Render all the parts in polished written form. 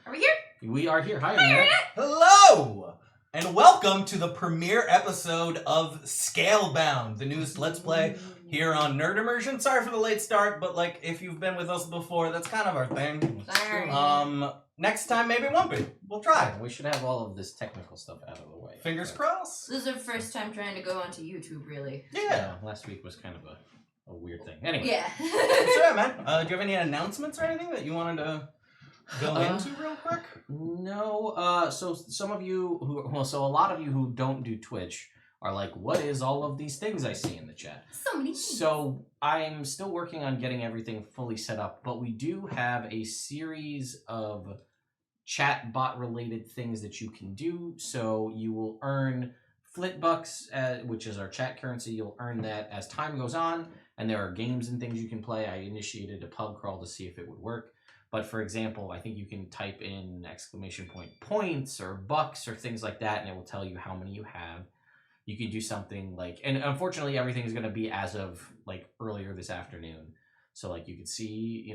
Are we here? We are here. Hi, Annette. Hello! And welcome to the premiere episode of Scalebound, the newest Let's Play here on Nerd Immersion. Sorry for the late start, but like if you've been with us before, that's kind of our thing. Sorry. Next time maybe it won't be. We'll try. We should have all of this technical stuff out of the way. Fingers crossed. This is our first time trying to go onto YouTube, really. Yeah. Last week was kind of a weird thing. Anyway. Yeah. So yeah, man. Do you have any announcements or anything that you wanted to go into real quick? No. So some of you so a lot of you who don't do Twitch are like, what is all of these things I see in the chat? So many things. So I'm still working on getting everything fully set up, but we do have a series of chat bot related things that you can do. So you will earn Flitbucks, which is our chat currency. You'll earn that as time goes on, and there are games and things you can play. I initiated a pub crawl to see if it would work. But for example, I think you can type in points or bucks or things like that, and it will tell you how many you have. You could do something like, and unfortunately everything is going to be as of like earlier this afternoon. So like you could see, I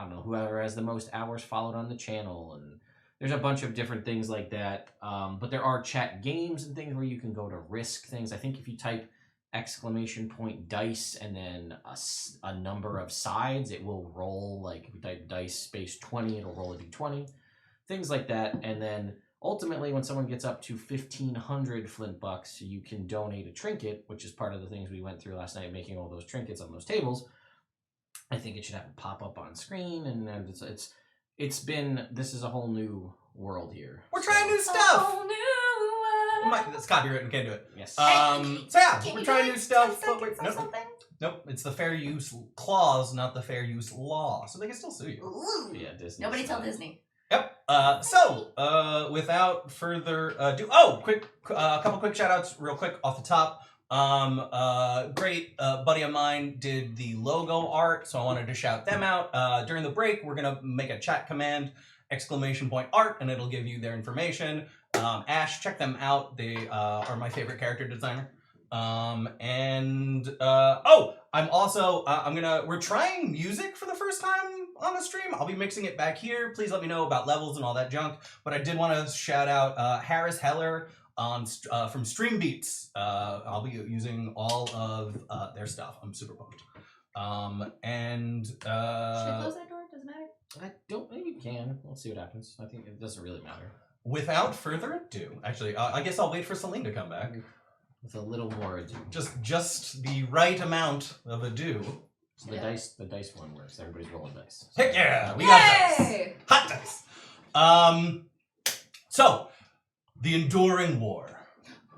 don't know, whoever has the most hours followed on the channel, and there's a bunch of different things like that. But there are chat games and things where you can go to risk things. I think if you type dice and then a number of sides, it will roll. Like if you type dice space 20, it'll roll a d20, things like that. And then ultimately when someone gets up to 1,500 flint bucks, you can donate a trinket, which is part of the things we went through last night, making all those trinkets on those tables. I think it should have a pop up on screen, and this is a whole new world here. We're trying new stuff. Oh, no. It's copywritten, can't do it. Yes. So yeah, we're trying new stuff. But wait, nope, it's the fair use clause, not the fair use law. So they can still sue you. Ooh. Yeah, Disney. Nobody tell Disney. Yep. Without further ado, a couple quick shout outs real quick off the top. Great buddy of mine did the logo art, so I wanted to shout them out. During the break, we're gonna make a chat command, !art, and it'll give you their information. Ash, check them out. They are my favorite character designer. I'm also we're trying music for the first time on the stream. I'll be mixing it back here. Please let me know about levels and all that junk. But I did want to shout out Harris Heller from Stream Beats. I'll be using all of their stuff. I'm super pumped. Should I close that door? Does it matter? I don't think you can. We'll see what happens. I think it doesn't really matter. Without further ado, actually, I guess I'll wait for Celine to come back. With a little more ado. Just the right amount of ado. So the dice one works. Everybody's rolling dice. Heck yeah, we got dice. Hot dice. So, the Enduring War.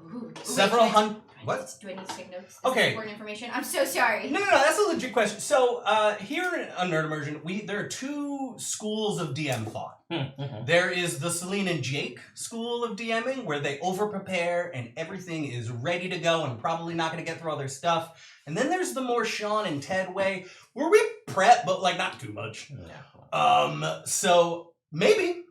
Ooh. Several hundred. What? Do I need to take notes? Okay. Important information. I'm so sorry. No, that's a legit question. So, here on Nerd Immersion, there are two schools of DM thought. There is the Celine and Jake school of DMing, where they over-prepare and everything is ready to go and probably not going to get through all their stuff. And then there's the more Sean and Ted way, where we prep, but like not too much. Yeah. So maybe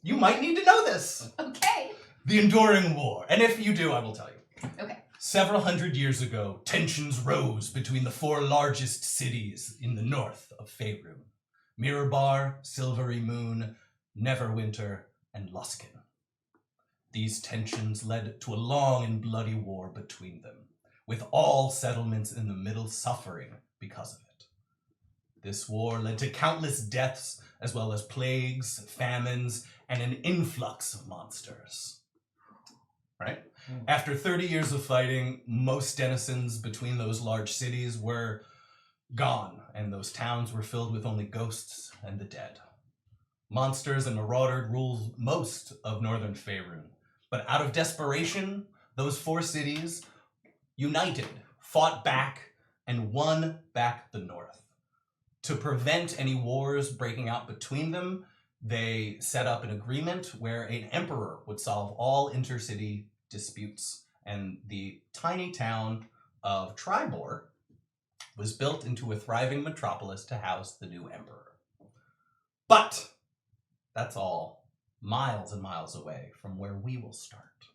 you might need to know this. Okay. The Enduring War. And if you do, I will tell you. Okay. Several hundred years ago, tensions rose between the four largest cities in the north of Faerun: Mirabar, Silvery Moon, Neverwinter, and Luskan. These tensions led to a long and bloody war between them, with all settlements in the middle suffering because of it. This war led to countless deaths, as well as plagues, famines, and an influx of monsters. Right? After 30 years of fighting, most denizens between those large cities were gone, and those towns were filled with only ghosts and the dead. Monsters and marauders ruled most of northern Faerun, but out of desperation, those four cities united, fought back, and won back the north. To prevent any wars breaking out between them, they set up an agreement where an emperor would solve all intercity disputes, and the tiny town of Tribor was built into a thriving metropolis to house the new emperor. But that's all miles and miles away from where we will start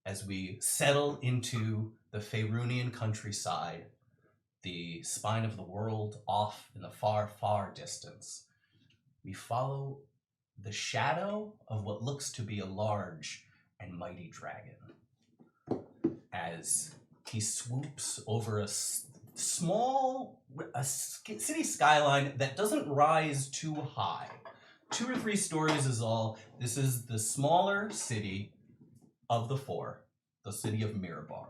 as we settle into the Faerunian countryside the spine of the world off in the far, far distance, we follow the shadow of what looks to be a large and mighty dragon as he swoops over a city skyline that doesn't rise too high. 2 or 3 stories is all. This is the smaller city of the 4, the city of Mirabar.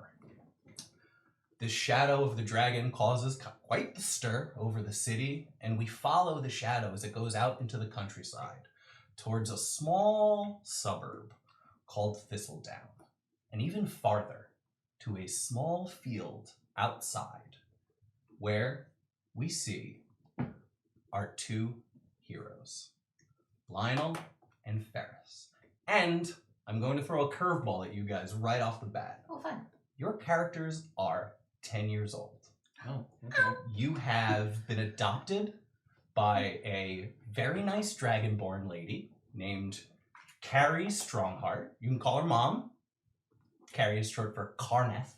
The shadow of the dragon causes quite the stir over the city, and we follow the shadow as it goes out into the countryside towards a small suburb called Thistledown, and even farther to a small field outside where we see our 2 heroes, Lionel and Ferris. And I'm going to throw a curveball at you guys right off the bat. Oh, fun. Your characters are 10 years old. Oh, okay. You have been adopted by a very nice dragonborn lady named Carrie Strongheart. You can call her Mom. Carrie is short for Carneth.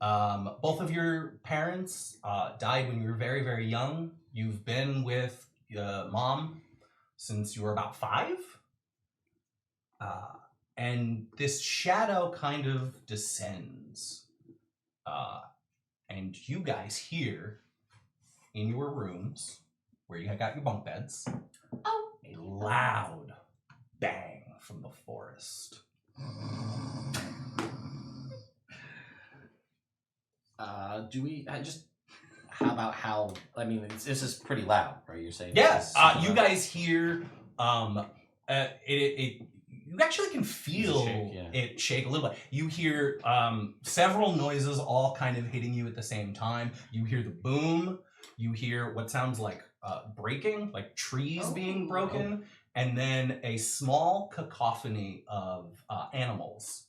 Both of your parents died when you were very, very young. You've been with Mom since you were about 5. And this shadow kind of descends. And you guys hear in your rooms, where you got your bunk beds, a loud bang from the forest. This is pretty loud, right? You're saying? Yes. You guys hear, you actually can feel it shake a little bit. You hear several noises all kind of hitting you at the same time. You hear the boom. You hear what sounds like breaking, like trees being broken, and then a small cacophony of animals.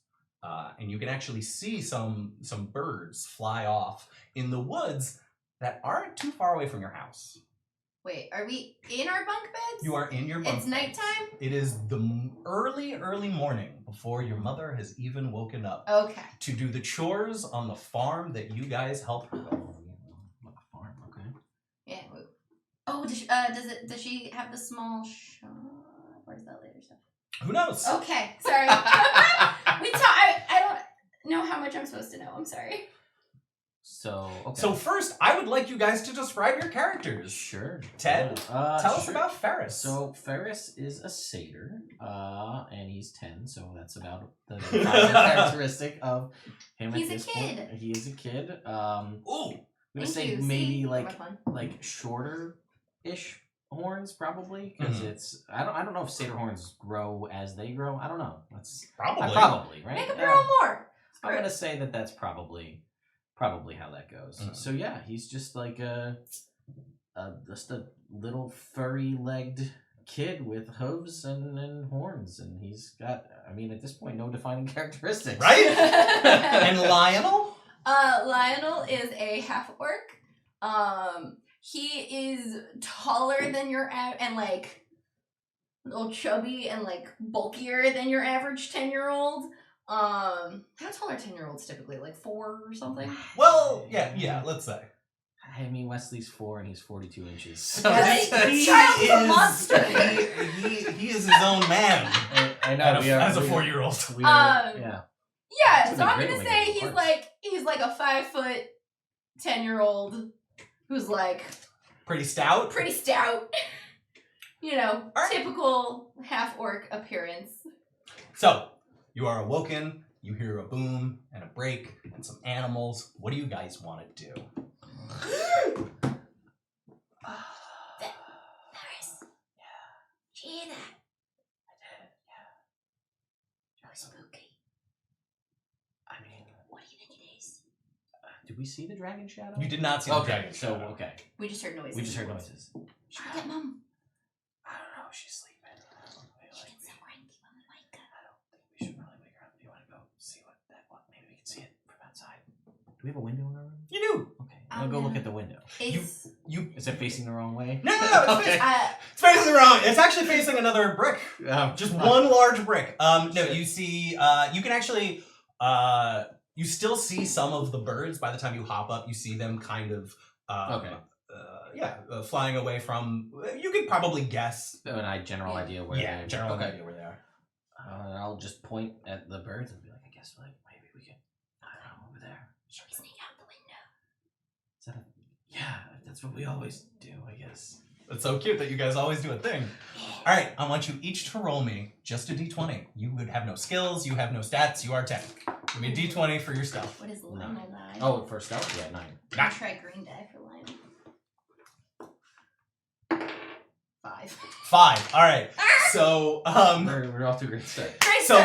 And you can actually see some birds fly off in the woods that aren't too far away from your house. Wait, are we in our bunk beds? You are in your bunk It's beds. nighttime? It is the early morning before your mother has even woken up Okay. to do the chores on the farm that you guys help her with. Farm, okay. Yeah. Oh, does she have the small shop? Or is that later stuff? Who knows? Okay, sorry. I don't know how much I'm supposed to know. I'm sorry. So, okay. So first, I would like you guys to describe your characters. Sure. Ted, tell us sure. about Ferris. So Ferris is a satyr, and he's 10, so that's about the characteristic of him He's at a this kid. point. He is a kid. Ooh. I'm gonna Thank say you. maybe See? like shorter-ish horns, probably, because it's I don't know if satyr horns grow as they grow. I don't know. That's Probably. probably right. Make up your own more. I'm gonna say that's probably how that goes. Mhm. So yeah, he's just like just a little furry-legged kid with hooves and horns, and he's got, at this point, no defining characteristics. Right? And Lionel? Lionel is a half-orc. He is taller than your and like a little chubby and like bulkier than your average 10-year-old. How tall are 10-year-olds typically? Like 4 or something? Well, yeah, let's say. Wesley's 4 and he's 42 inches. So Yeah, He child's a is- monster. He is his own man. I know. As a 4-year-old. Yeah. Yeah, It's so a I'm great gonna way say to he's parts. like a 5', 10-year-old who's like Pretty stout. pretty stout. All right. Typical half-orc appearance. So, you are awoken, you hear a boom and a break and some animals. What do you guys want to do? Ferris. Yeah. Did you hear that? I did, yeah. That was spooky. What do you think it is? Did we see the dragon shadow? You did not see the Okay, dragon so shadow. okay. We just heard noises. We just heard noises. Should we get Mom? I don't know. She's sleeping. She's been somewhere and keep on the mic. I don't think we should really wake her up. Do you want to go see what? Maybe we can see it from outside. Do we have a window in our room? You do. Okay, I'll go yeah. look at the window. Is Is it facing the wrong way? No, it's, Okay. it's facing the wrong. It's actually facing another brick. Just one large brick. No, Shit. you see, you can actually, you still see some of the birds. By the time you hop up, you see them kind of flying away from. You could probably guess. General idea where. Yeah, general idea where they are. I'll just point at the birds and be like, I guess like maybe we can. I don't know, over there. Should we sneak out the window? Is that yeah, that's what we always do, I guess. It's so cute that you guys always do a thing. All right, I want you each to roll me just a d20. You would have no skills, you have no stats, you are tank. Give me a d20 for your stealth. What is Lionel die? Oh, for stealth? Yeah, 9. I'll try green die for Lionel. 5. 5. All right. So, we're off to a great start. So,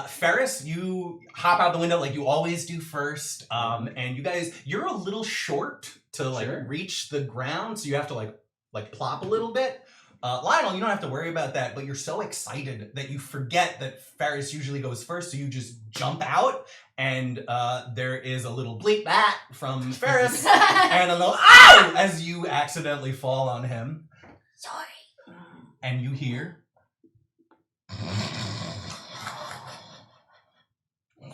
Ferris, you hop out the window like you always do first. And you guys, you're a little short to reach the ground, so you have to like plop a little bit. Lionel, you don't have to worry about that, but you're so excited that you forget that Ferris usually goes first, so you just jump out, and there is a little bleep bat from Ferris, and a little ow as you accidentally fall on him. Sorry. And you hear. I think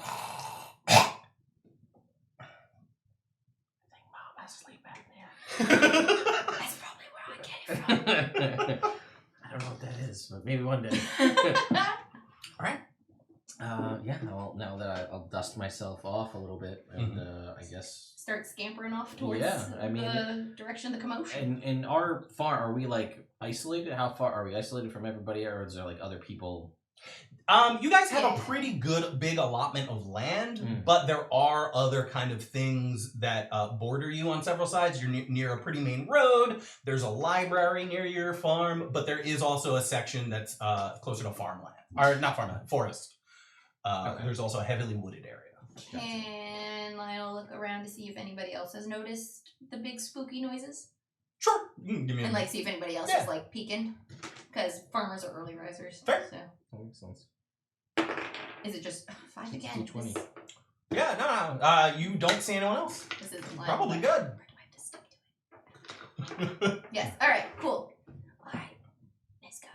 Mom has sleep apnea. That's probably where I get it from. I don't know what that is, but maybe one day. All right. Well, now that I'll dust myself off a little bit, and I guess start scampering off towards the direction of the commotion. And our farm, are we like isolated? How far are we isolated from everybody, or is there like other people? You guys have a pretty good big allotment of land, but there are other kind of things that border you on several sides. You're near a pretty main road. There's a library near your farm, but there is also a section that's closer to farmland. Or not farmland, forest. There's also a heavily wooded area. Can Lionel look around to see if anybody else has noticed the big spooky noises? Sure. You can give me and see if anybody else is like peeking. Because farmers are early risers. Fair. So. That makes sense. Is it just 5 again? 20. Yeah, no. You don't see anyone else. This isn't probably good. Or do I have to stick to it? Yes. All right. Cool. All right. Let's go.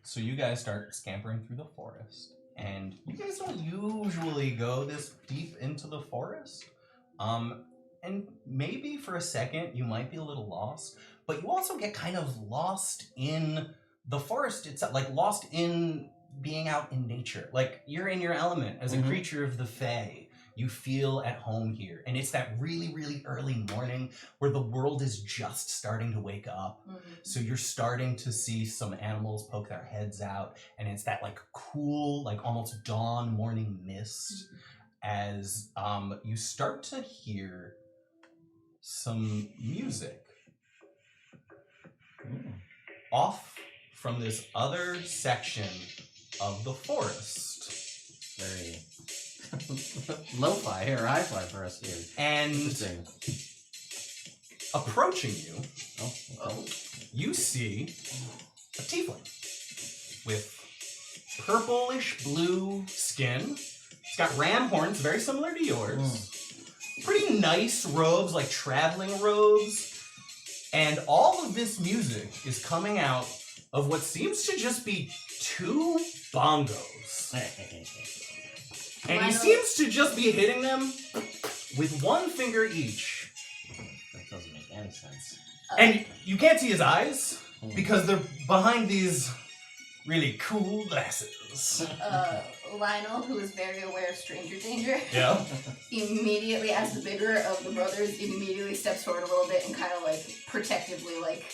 So you guys start scampering through the forest, and you guys don't usually go this deep into the forest. And maybe for a second you might be a little lost, but you also get kind of lost in the forest itself, like lost in being out in nature. Like you're in your element as a creature of the Fae. You feel at home here. And it's that really, really early morning where the world is just starting to wake up. So you're starting to see some animals poke their heads out. And it's that like cool, like almost dawn morning mist as you start to hear some music off from this other section of the forest. Very lo-fi or hi-fi for us here. And approaching you, you see a tiefling with purplish blue skin. It's got ram horns, very similar to yours. Pretty nice robes, like traveling robes. And all of this music is coming out of what seems to just be 2 bongos. And he seems to just be hitting them with 1 finger each. That doesn't make any sense. And you can't see his eyes because they're behind these really cool glasses. Lionel, who is very aware of stranger danger, Yeah. as the bigger of the brothers, immediately steps forward a little bit and kind of like protectively like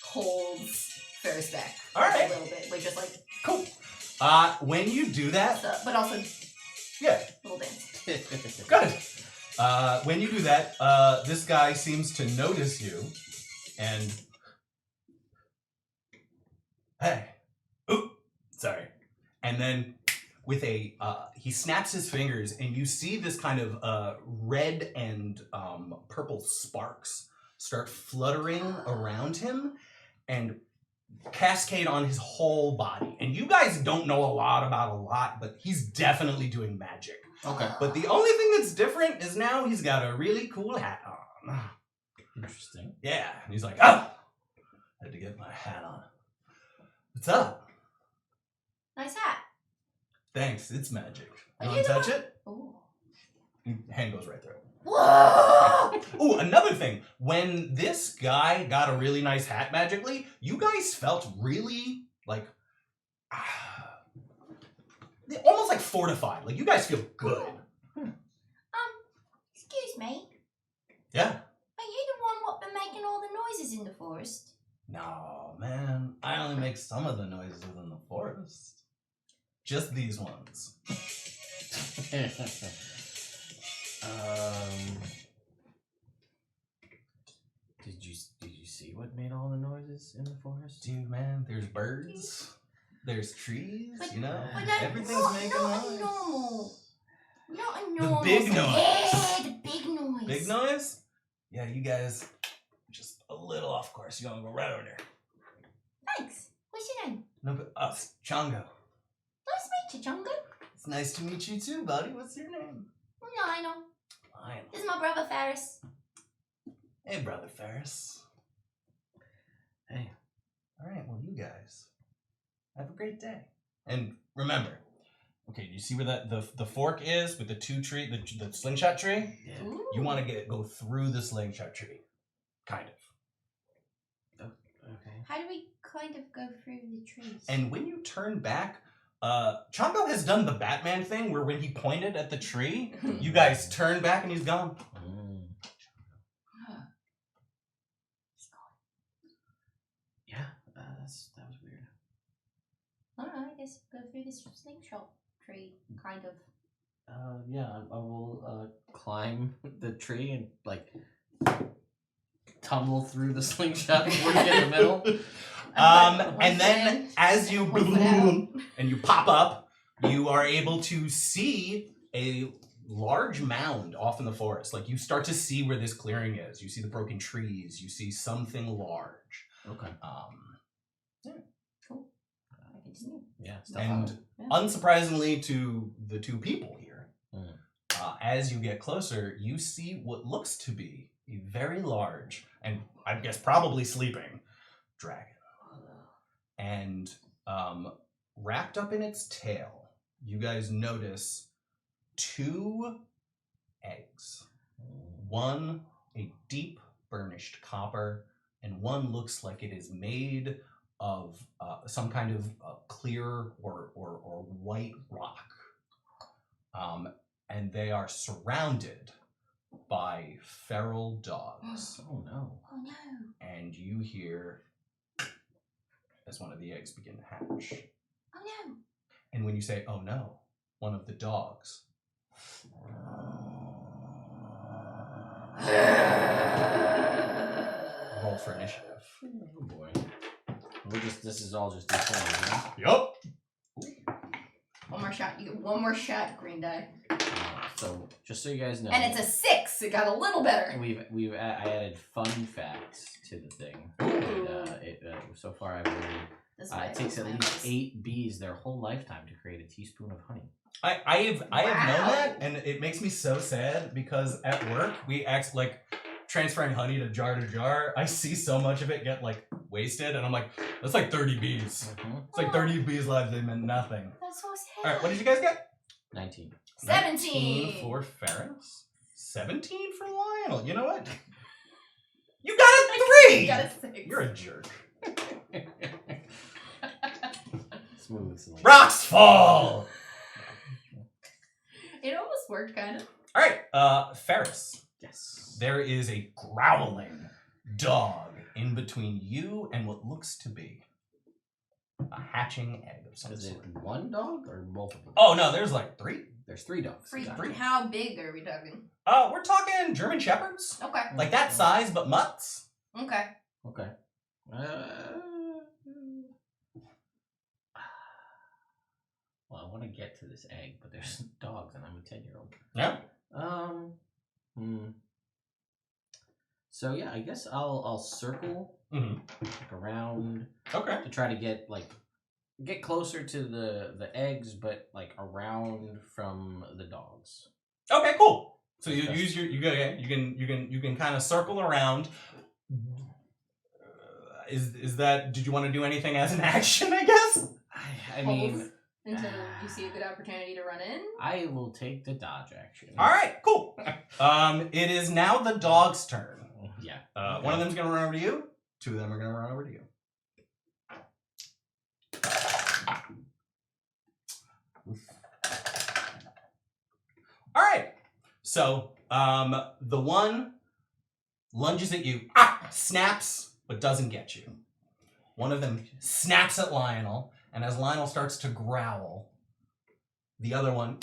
holds Ferris back All right. a little bit, like just like Cool. When you do that, but also little dance. good. When you do that, this guy seems to notice you, and hey, oop, sorry. And then with a, he snaps his fingers, and you see this kind of red and purple sparks start fluttering around him and cascade on his whole body. And you guys don't know a lot about a lot, but he's definitely doing magic. Okay. But the only thing that's different is now he's got a really cool hat on. Interesting. Yeah. And he's like, oh, I had to get my hat on. What's up? Nice hat. Thanks, it's magic. Are You you want to the touch one- it? Ooh. Hand goes right through it. Whoa! Ooh, another thing. When this guy got a really nice hat magically, you guys felt really, like, almost like fortified. Like, you guys feel good. Excuse me. Yeah. Are you the one what been making all the noises in the forest? No, man. I only make some of the noises in the forest. Just these ones. Did you see what made all the noises in the forest? Dude, man, there's birds. There's trees, But- you know? but like, Everything's making not noise. Not a normal. big sound. noise. Yeah, the big noise. Big noise? Yeah, you guys just a little off course. You want to go right over there. Thanks. What's your name? No, but us, Chongo. Nice to meet you, Jungle. It's nice to meet you too, buddy. What's your name? Lionel. Lionel. This is my brother Ferris. Hey, brother Ferris. Hey. All right, well, you guys have a great day. And remember, okay, do you see where the fork is with the the slingshot tree? Yeah. Ooh. You want to go through the slingshot tree, kind of. Okay. How do we kind of go through the trees? And when you turn back, Chongo has done the Batman thing where when he pointed at the tree, you guys turn back and he's gone. Yeah, that was weird. Alright, I guess go through this slingshot tree, kind of. Yeah, I will climb the tree and like tumble through the slingshot before you get in the middle. And then as you What's that? and you pop up, you are able to see a large mound off in the forest. Like you start to see where this clearing is. You see the broken trees. You see something large. Okay. Cool. I continue. Yeah. Stuff And out. Yeah. unsurprisingly to the two people here, Mm. as you get closer, you see what looks to be a very large and I guess probably sleeping dragon. And wrapped up in its tail, you guys notice 2 eggs. One a deep burnished copper, and one looks like it is made of some kind of clear or white rock. And they are surrounded by feral dogs. Oh no. Oh no. And you hear as one of the eggs begin to hatch. Oh no. And when you say, oh no, one of the dogs roll for initiative. Oh boy. This is all just D20, right? Yup. One more shot. You get one more shot, green die. So just so you guys know, And it's a 6. It got a little better. I added fun facts to the thing. Ooh. And, so far I've learned This it takes at least 8 bees their whole lifetime to create a teaspoon of honey. I have known Wow. that, and it makes me so sad because at work we act like transferring honey to jar. I see so much of it get like wasted, and I'm like, that's like 30 bees. It's like 30 bees' lives. They meant nothing. That's so sad. All right, what did you guys get? 19. 17 19 for Ferris. 17 for Lionel. You know what? You got a 3. You got a 6. You're a jerk. Smooth. Like, Rocks fall. It almost worked, kind of. All right, Ferris. yes. There is a growling dog in between you and what looks to be a hatching egg of some Is it sort. one dog or multiple? Oh no, there's like 3. There's 3 dogs. Three. How big are we talking? We're talking German Shepherds, Okay. like that size, but mutts. Okay. Okay. Well, I want to get to this egg, but there's dogs, and I'm a 10-year-old. Yeah. So yeah, I guess I'll circle around Okay. to try to get closer to the eggs, but like around from the dogs. Okay, cool. So you use you can kind of circle around. Is that? Did you want to do anything as an action? I guess. I mean, until you see a good opportunity to run in. I will take the dodge action. All right, cool. It is now the dog's turn. Yeah. One of them's gonna run over to you. Two of them are gonna run over to you. All right. So the one lunges at you, snaps, but doesn't get you. One of them snaps at Lionel, and as Lionel starts to growl, the other one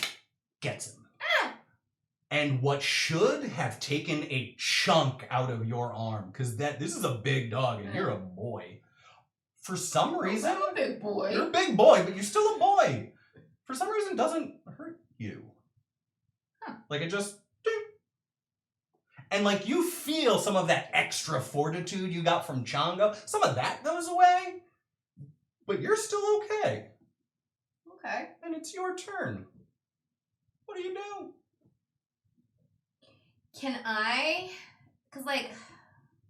gets him. And what should have taken a chunk out of your arm, because this is a big dog and you're a boy. For some reason, I'm a big boy. you're a big boy, but you're still a boy. For some reason, it doesn't hurt you. Huh. Like it just, and like you feel some of that extra fortitude you got from Changa. Some of that goes away, but you're still okay. Okay. And it's your turn. What do you do? Can I? Cause like,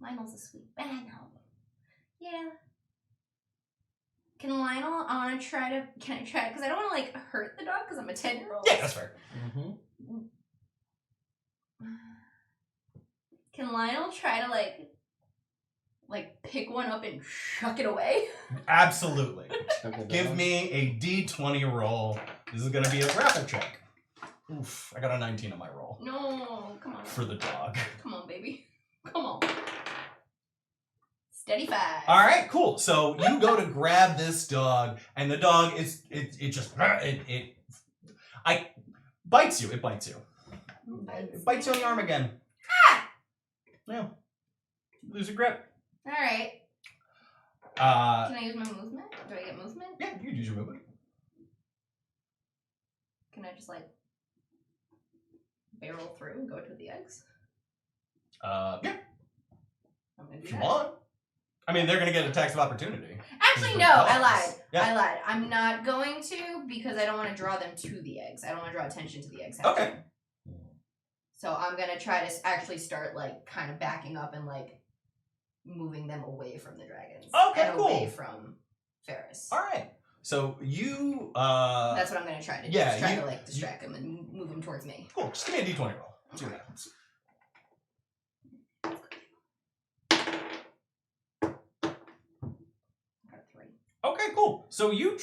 Lionel's a sweet. I know. Yeah. Can Lionel? I want to try to. Can I try? Because I don't want to like hurt the dog. Because I'm a 10-year-old. Yeah, that's fair. Mm-hmm. Can Lionel try to like pick one up and chuck it away? Absolutely. Give me a D20 roll. This is gonna be a grapple check. Oof, I got a 19 on my roll. No, come on. For the dog. Come on, baby. Come on. Steady 5. All right, cool. So you go to grab this dog, and the dog bites you. It bites you. It bites you on the arm again. Ah! Yeah. Lose your grip. All right. Can I use my movement? Do I get movement? Yeah, you can use your movement. Can I just like barrel through and go to the eggs? Yeah, I'm gonna do if you that. want. I mean, they're gonna get attacks of opportunity. Actually, no, I lied. Yeah. I lied. I'm not going to because I don't want to draw them to the eggs. I don't want to draw attention to the eggs. Okay. So I'm gonna try to actually start like kind of backing up and like moving them away from the dragons. Okay, and cool. away from Ferris. All right. So you. That's what I'm gonna try to do. Yeah, Just try you- to like distract them and move them towards me. Cool. Just give me a D20 roll. See what happens. I got a 3. Okay, cool. So you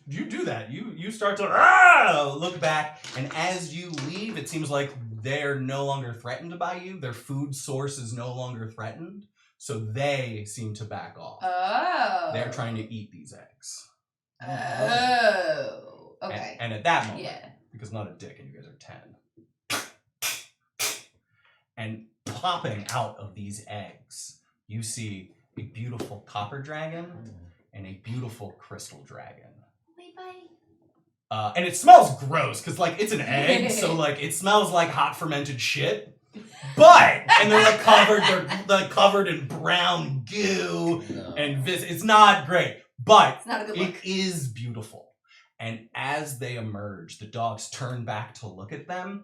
do that. You start to look back, and as you leave, it seems like they're no longer threatened by you. Their food source is no longer threatened, so they seem to back off. Oh. They're trying to eat these eggs. Oh. Okay. And at that moment, Yeah. because I'm not a dick and you guys are 10, and popping out of these eggs, you see a beautiful copper dragon and a beautiful crystal dragon. Wait, bye. And it smells gross because like it's an egg, so like it smells like hot fermented shit. But and they're like covered in brown goo and it's not great, but It's not a good it look. is beautiful. And as they emerge, the dogs turn back to look at them,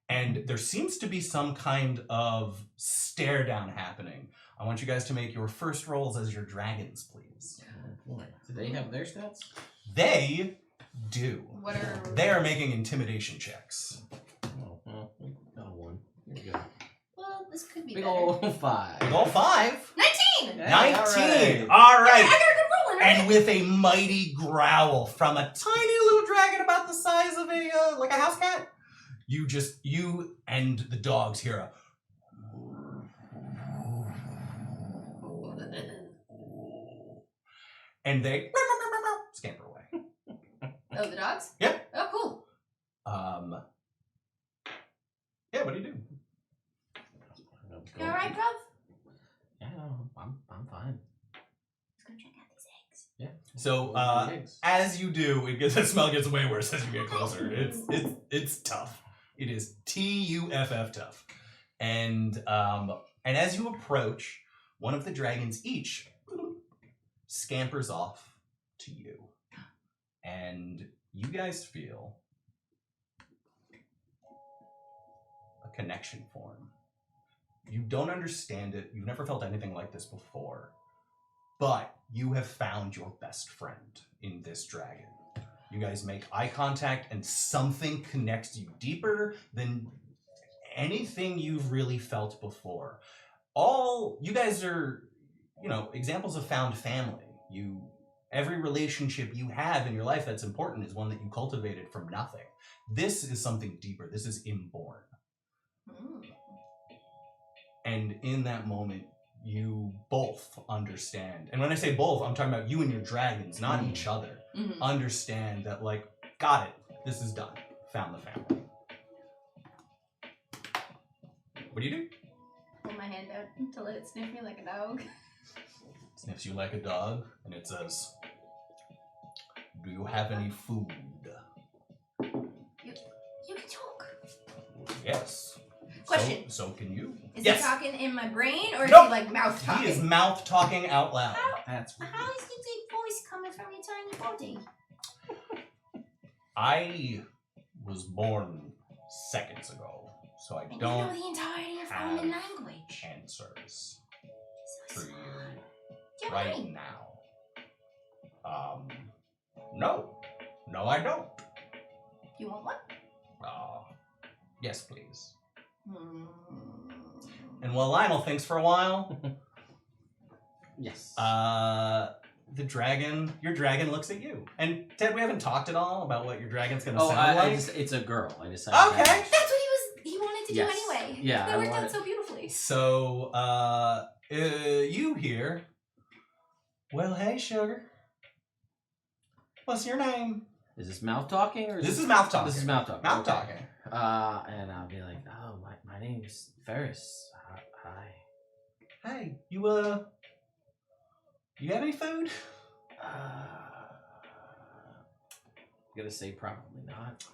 and there seems to be some kind of stare down happening. I want you guys to make your first rolls as your dragons, please. Do they have their stats? They do. What are They are making intimidation checks. Oh, well, we got a 1. Here we go. Well, this could be Big better. old 5. Big ol' 5. 19! Hey, 19. alright. All I right. got a good roll, right? And with a mighty growl from a tiny little dragon about the size of a like a house cat, you and the dogs hear a and they scamper away. Oh, the dogs? Yeah. Oh, cool. Yeah, what do you do? You alright, bruv? Yeah, I'm fine. Let's go check out these eggs. Yeah. So Eggs. as you do, the smell gets way worse as you get closer. It's tough. It is TUFF tough. And as you approach, one of the dragons each scampers off to you. And you guys feel a connection form. You don't understand it. You've never felt anything like this before. But you have found your best friend in this dragon. You guys make eye contact, and something connects you deeper than anything you've really felt before. You guys are, examples of found family. Every relationship you have in your life that's important is one that you cultivated from nothing. This is something deeper. This is inborn. And in that moment, you both understand. And when I say both, I'm talking about you and your dragons, not each other. Understand that, got it. This is done. Found the family. What do you do? Hold my hand out to let it sniff me like a dog. Sniffs you like a dog, and it says, "Do you have any food?" You can talk. Yes. Question. So can you? Is Yes. he talking in my brain, or is Nope. he mouth talking? He is mouth talking out loud. That's How is the deep voice coming from your tiny body? I was born seconds ago, so I And don't you know the entirety of have human language. answers So for you You're right right. now. No, I don't. You want one? Yes, please. Hmm. And while Lionel thinks for a while, yes. your dragon looks at you. And Ted, we haven't talked at all about what your dragon's gonna sound I like. it's a girl. I decided. Okay. That's what he wanted to Yes. do anyway. Yeah, They I worked out wanted- so beautifully. So, you here? Well, hey, sugar. What's your name? Is this mouth talking or This is mouth talking. This is mouth talking. Mouth okay. talking. And I'll be like, oh, my name's Ferris. Hi. Hey, you have any food? Gonna say probably not.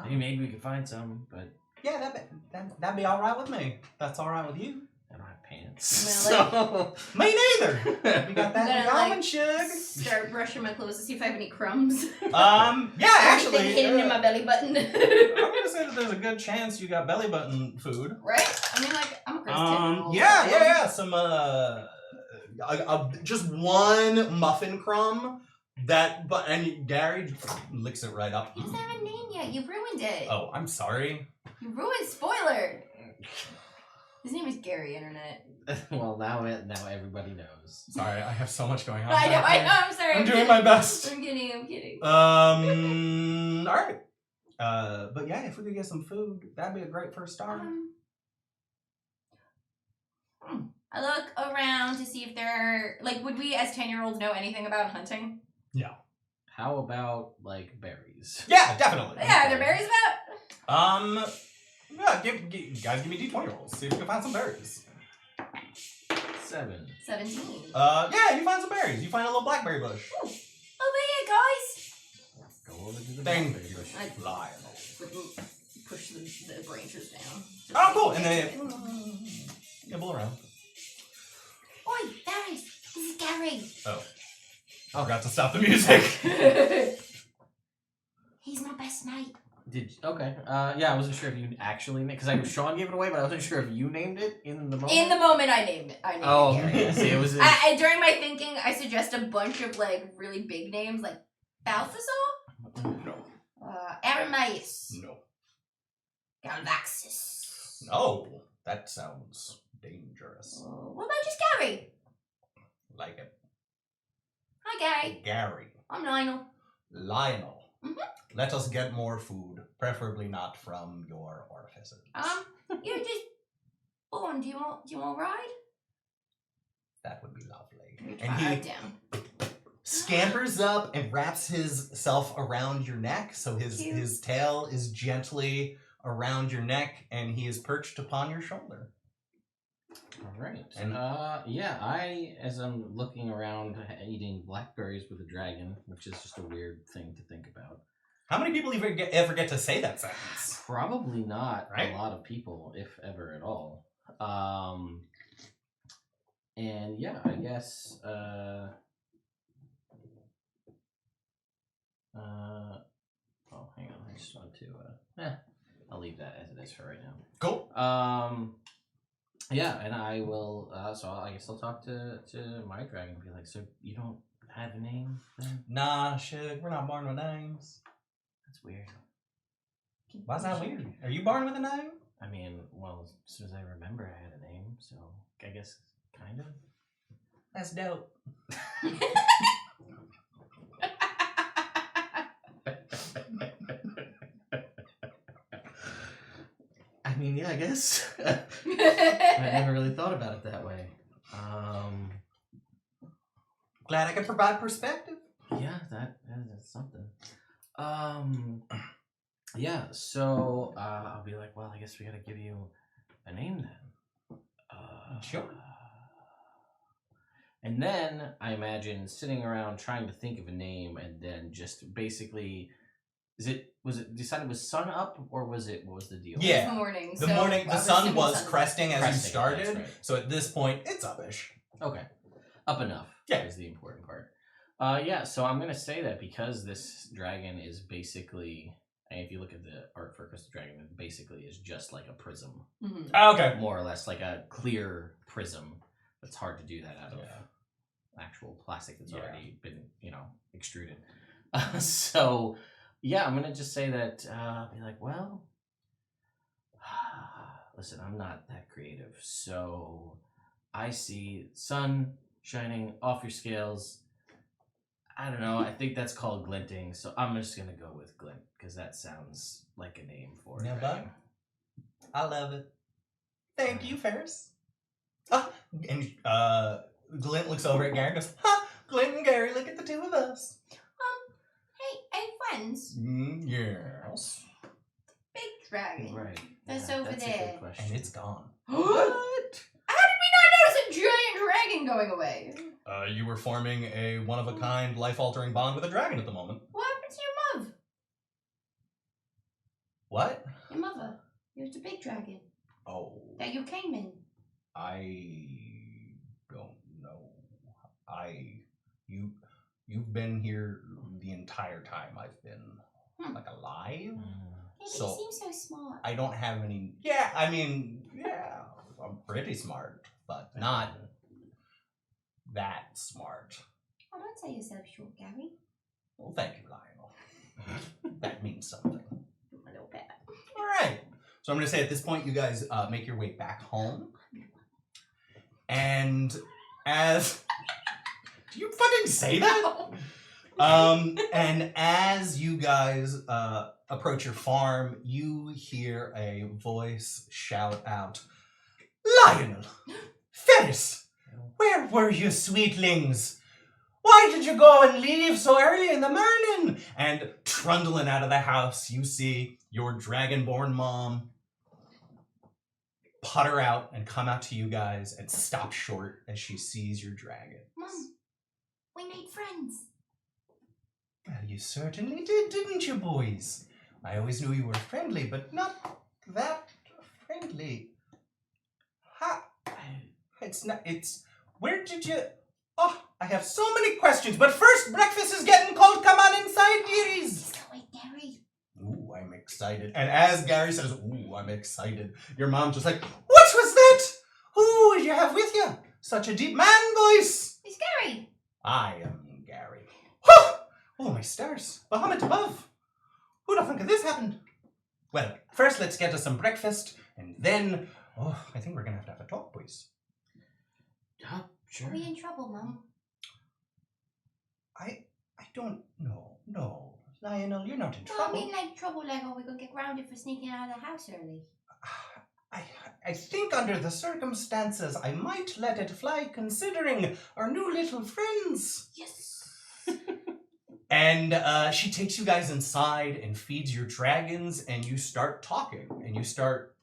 Maybe we could find some, but Yeah, that'd be all right with me. That's all right with you. I don't have pants. Well, So Me neither. We got that I'm gonna, common sugar. Start brushing my clothes to see if I have any crumbs. Yeah, actually, Anything hidden in my belly button. I'm gonna say that there's a good chance you got belly button food. Right? I mean, I'm a gross 10-year-old. Yeah. Some just one muffin crumb and Gary licks it right up. He doesn't have a name yet. You ruined it. Oh, I'm sorry. You ruined spoiler. His name is Gary, Internet. well, now everybody knows. Sorry, I have so much going on. I know. I'm sorry. I'm doing my best. I'm kidding. All right. But yeah, if we could get some food, that'd be a great first start. I look around to see if there are, would we as 10-year-olds know anything about hunting? No. How about berries? Yeah, definitely. Yeah, are there berries about? Yeah, guys, give me D20 rolls. See if you can find some berries. 7. 17. Yeah, you find some berries. You find a little blackberry bush. Ooh. Over here, guys. Go over to the Thank blackberry bush. I Lionel. push the branches down. Oh, cool. And then nibble around. Oi, Ferris. This is Gary. Oh. I forgot to stop the music. He's my best mate. Okay. Yeah, I wasn't sure if you actually named because Sean gave it away, but I wasn't sure if you named it in the moment. In the moment, I named it. Oh, Gary. okay. See, it was. During my thinking, I suggest a bunch of really big names like Balthazar, No. Aramias, No. Galvaxis. No. That sounds dangerous. What about just Gary? Like it. Hi, Gary. Gary. I'm Lionel. Lionel. Mhm. Let us get more food, preferably not from your orifices. You're just born. Do you want a ride? That would be lovely. Reach And my he arm down. scampers up and wraps himself around your neck, so Cute. his tail is gently around your neck, and he is perched upon your shoulder. All right. And- as I'm looking around eating blackberries with a dragon, which is just a weird thing to think about. How many people ever get to say that sentence? Probably not Right? a lot of people, if ever at all. And yeah, I guess. Oh, hang on. I just want to. I'll leave that as it is for right now. Cool. Yeah, and I will. So I guess I'll talk to my dragon and be like, so you don't have a name then? Nah, shit, we're not born with names. That's weird. Why's that weird? Are you born with a name? I mean, well, as soon as I remember I had a name, so I guess kind of. That's dope. I mean, yeah, I guess. I never really thought about it that way. Glad I could provide perspective. Yeah, that's something. Yeah, so I'll be like, well, I guess we gotta give you a name then. Sure. And then I imagine sitting around trying to think of a name, and then just basically, was it decided was sun up, or what was the deal? Yeah. It's morning. The so morning, I the was sun assuming was sun. cresting as you Cresting, started. that's right. So at this point, it's upish. Okay, up enough. Yeah. Is the important part. Yeah. So I'm gonna say that because this dragon is basically, and if you look at the art for Crystal Dragon, it basically is just like a prism, Mhm. Okay. more or less like a clear prism. It's hard to do that out of Yeah. actual plastic that's Yeah. already been, extruded. So, yeah, I'm gonna just say that. Be like, well, listen, I'm not that creative, so I see sun shining off your scales. I don't know. I think that's called glinting, so I'm just gonna go with glint because that sounds like a name for Yeah, it. bud. I love it. Thank you, Ferris. And Glint looks over at Gary and goes, "Ha! Glint and Gary, look at the two of us." Hey, friends. Yes. Big dragon. Right. That's yeah, over that's A there. good question. And it's gone. What? How did we not notice a giant dragon going away? You were forming a one-of-a-kind, life-altering bond with a dragon at the moment. What happened to your mother? What? Your mother. It was the big dragon Oh, that you came in. I don't know. You've been here the entire time I've been alive. Mm. Yeah, but So- you seem so smart. I don't have any. Yeah, I mean, yeah, I'm pretty smart, but not that smart. Oh, don't say yourself short, Gary. Well, thank you, Lionel. That means something. A little bit. All right. So I'm going to say at this point, you guys make your way back home. And as... Do you fucking say that? And as you guys approach your farm, you hear a voice shout out, "Lionel! Ferris! Where were you, sweetlings? Why did you go and leave so early in the morning?" And trundling out of the house, you see your dragonborn mom putter out and come out to you guys and stop short as she sees your dragon. Mom, we made friends. Well, you certainly did, didn't you, boys? I always knew you were friendly, but not that friendly. Ha! Where did you... Oh, I have so many questions, but first, breakfast is getting cold. Come on inside, dearies. Let's go with Gary. Ooh, I'm excited. And as Gary says, "Ooh, I'm excited," your mom's just like, "What was that? Who did you have with you? Such a deep man voice." It's Gary. I am Gary. Huh! Oh, my stars. Bahamut above. Who'd have thunk of this happened? Well, first let's get us some breakfast, and then... Oh, I think we're going to have a talk, boys. Yeah, sure. Are we in trouble, Mom? I don't know. No. Lionel, you're not in Well, I trouble. mean, like, trouble, like, oh, we're gonna get grounded for sneaking out of the house early. I think under the circumstances, I might let it fly considering our new little friends. Yes! And she takes you guys inside and feeds your dragons, and you start talking, and you start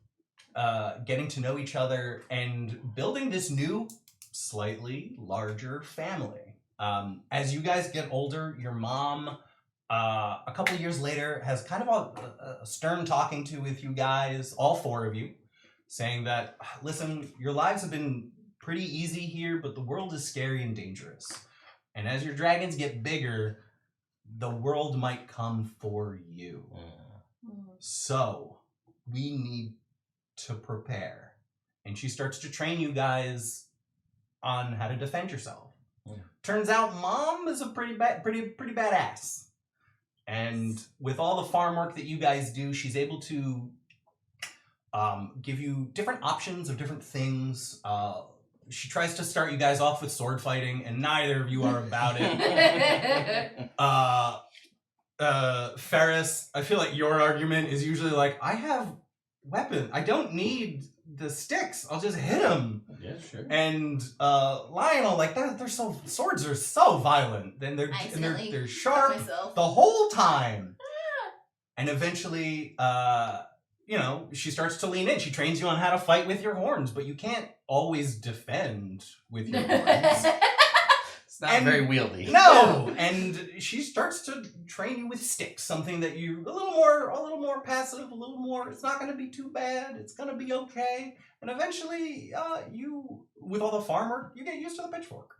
getting to know each other and building this new, slightly larger family. As you guys get older, your mom, a couple years later, has kind of a stern talking to with you guys, all four of you, saying that, listen, your lives have been pretty easy here, but the world is scary and dangerous. And as your dragons get bigger, the world might come for you. So, we need to prepare. And she starts to train you guys on how to defend yourself. turns out Mom is a pretty badass. And with all the farm work that you guys do, she's able to give you different options of different things. She tries to start you guys off with sword fighting, and neither of you are about it. Ferris, I feel like your argument is usually like, I have weapon. I don't need the sticks. I'll just hit them. Yeah, sure. And Lionel, like swords are so violent. Then they're sharp the whole time. And eventually, she starts to lean in. She trains you on how to fight with your horns, but you can't always defend with your horns. It's not very wieldy. No, and she starts to train you with sticks, something that you're a little more passive, a little more. It's not going to be too bad. It's going to be okay. And eventually, you, with all the farm work, you get used to the pitchfork,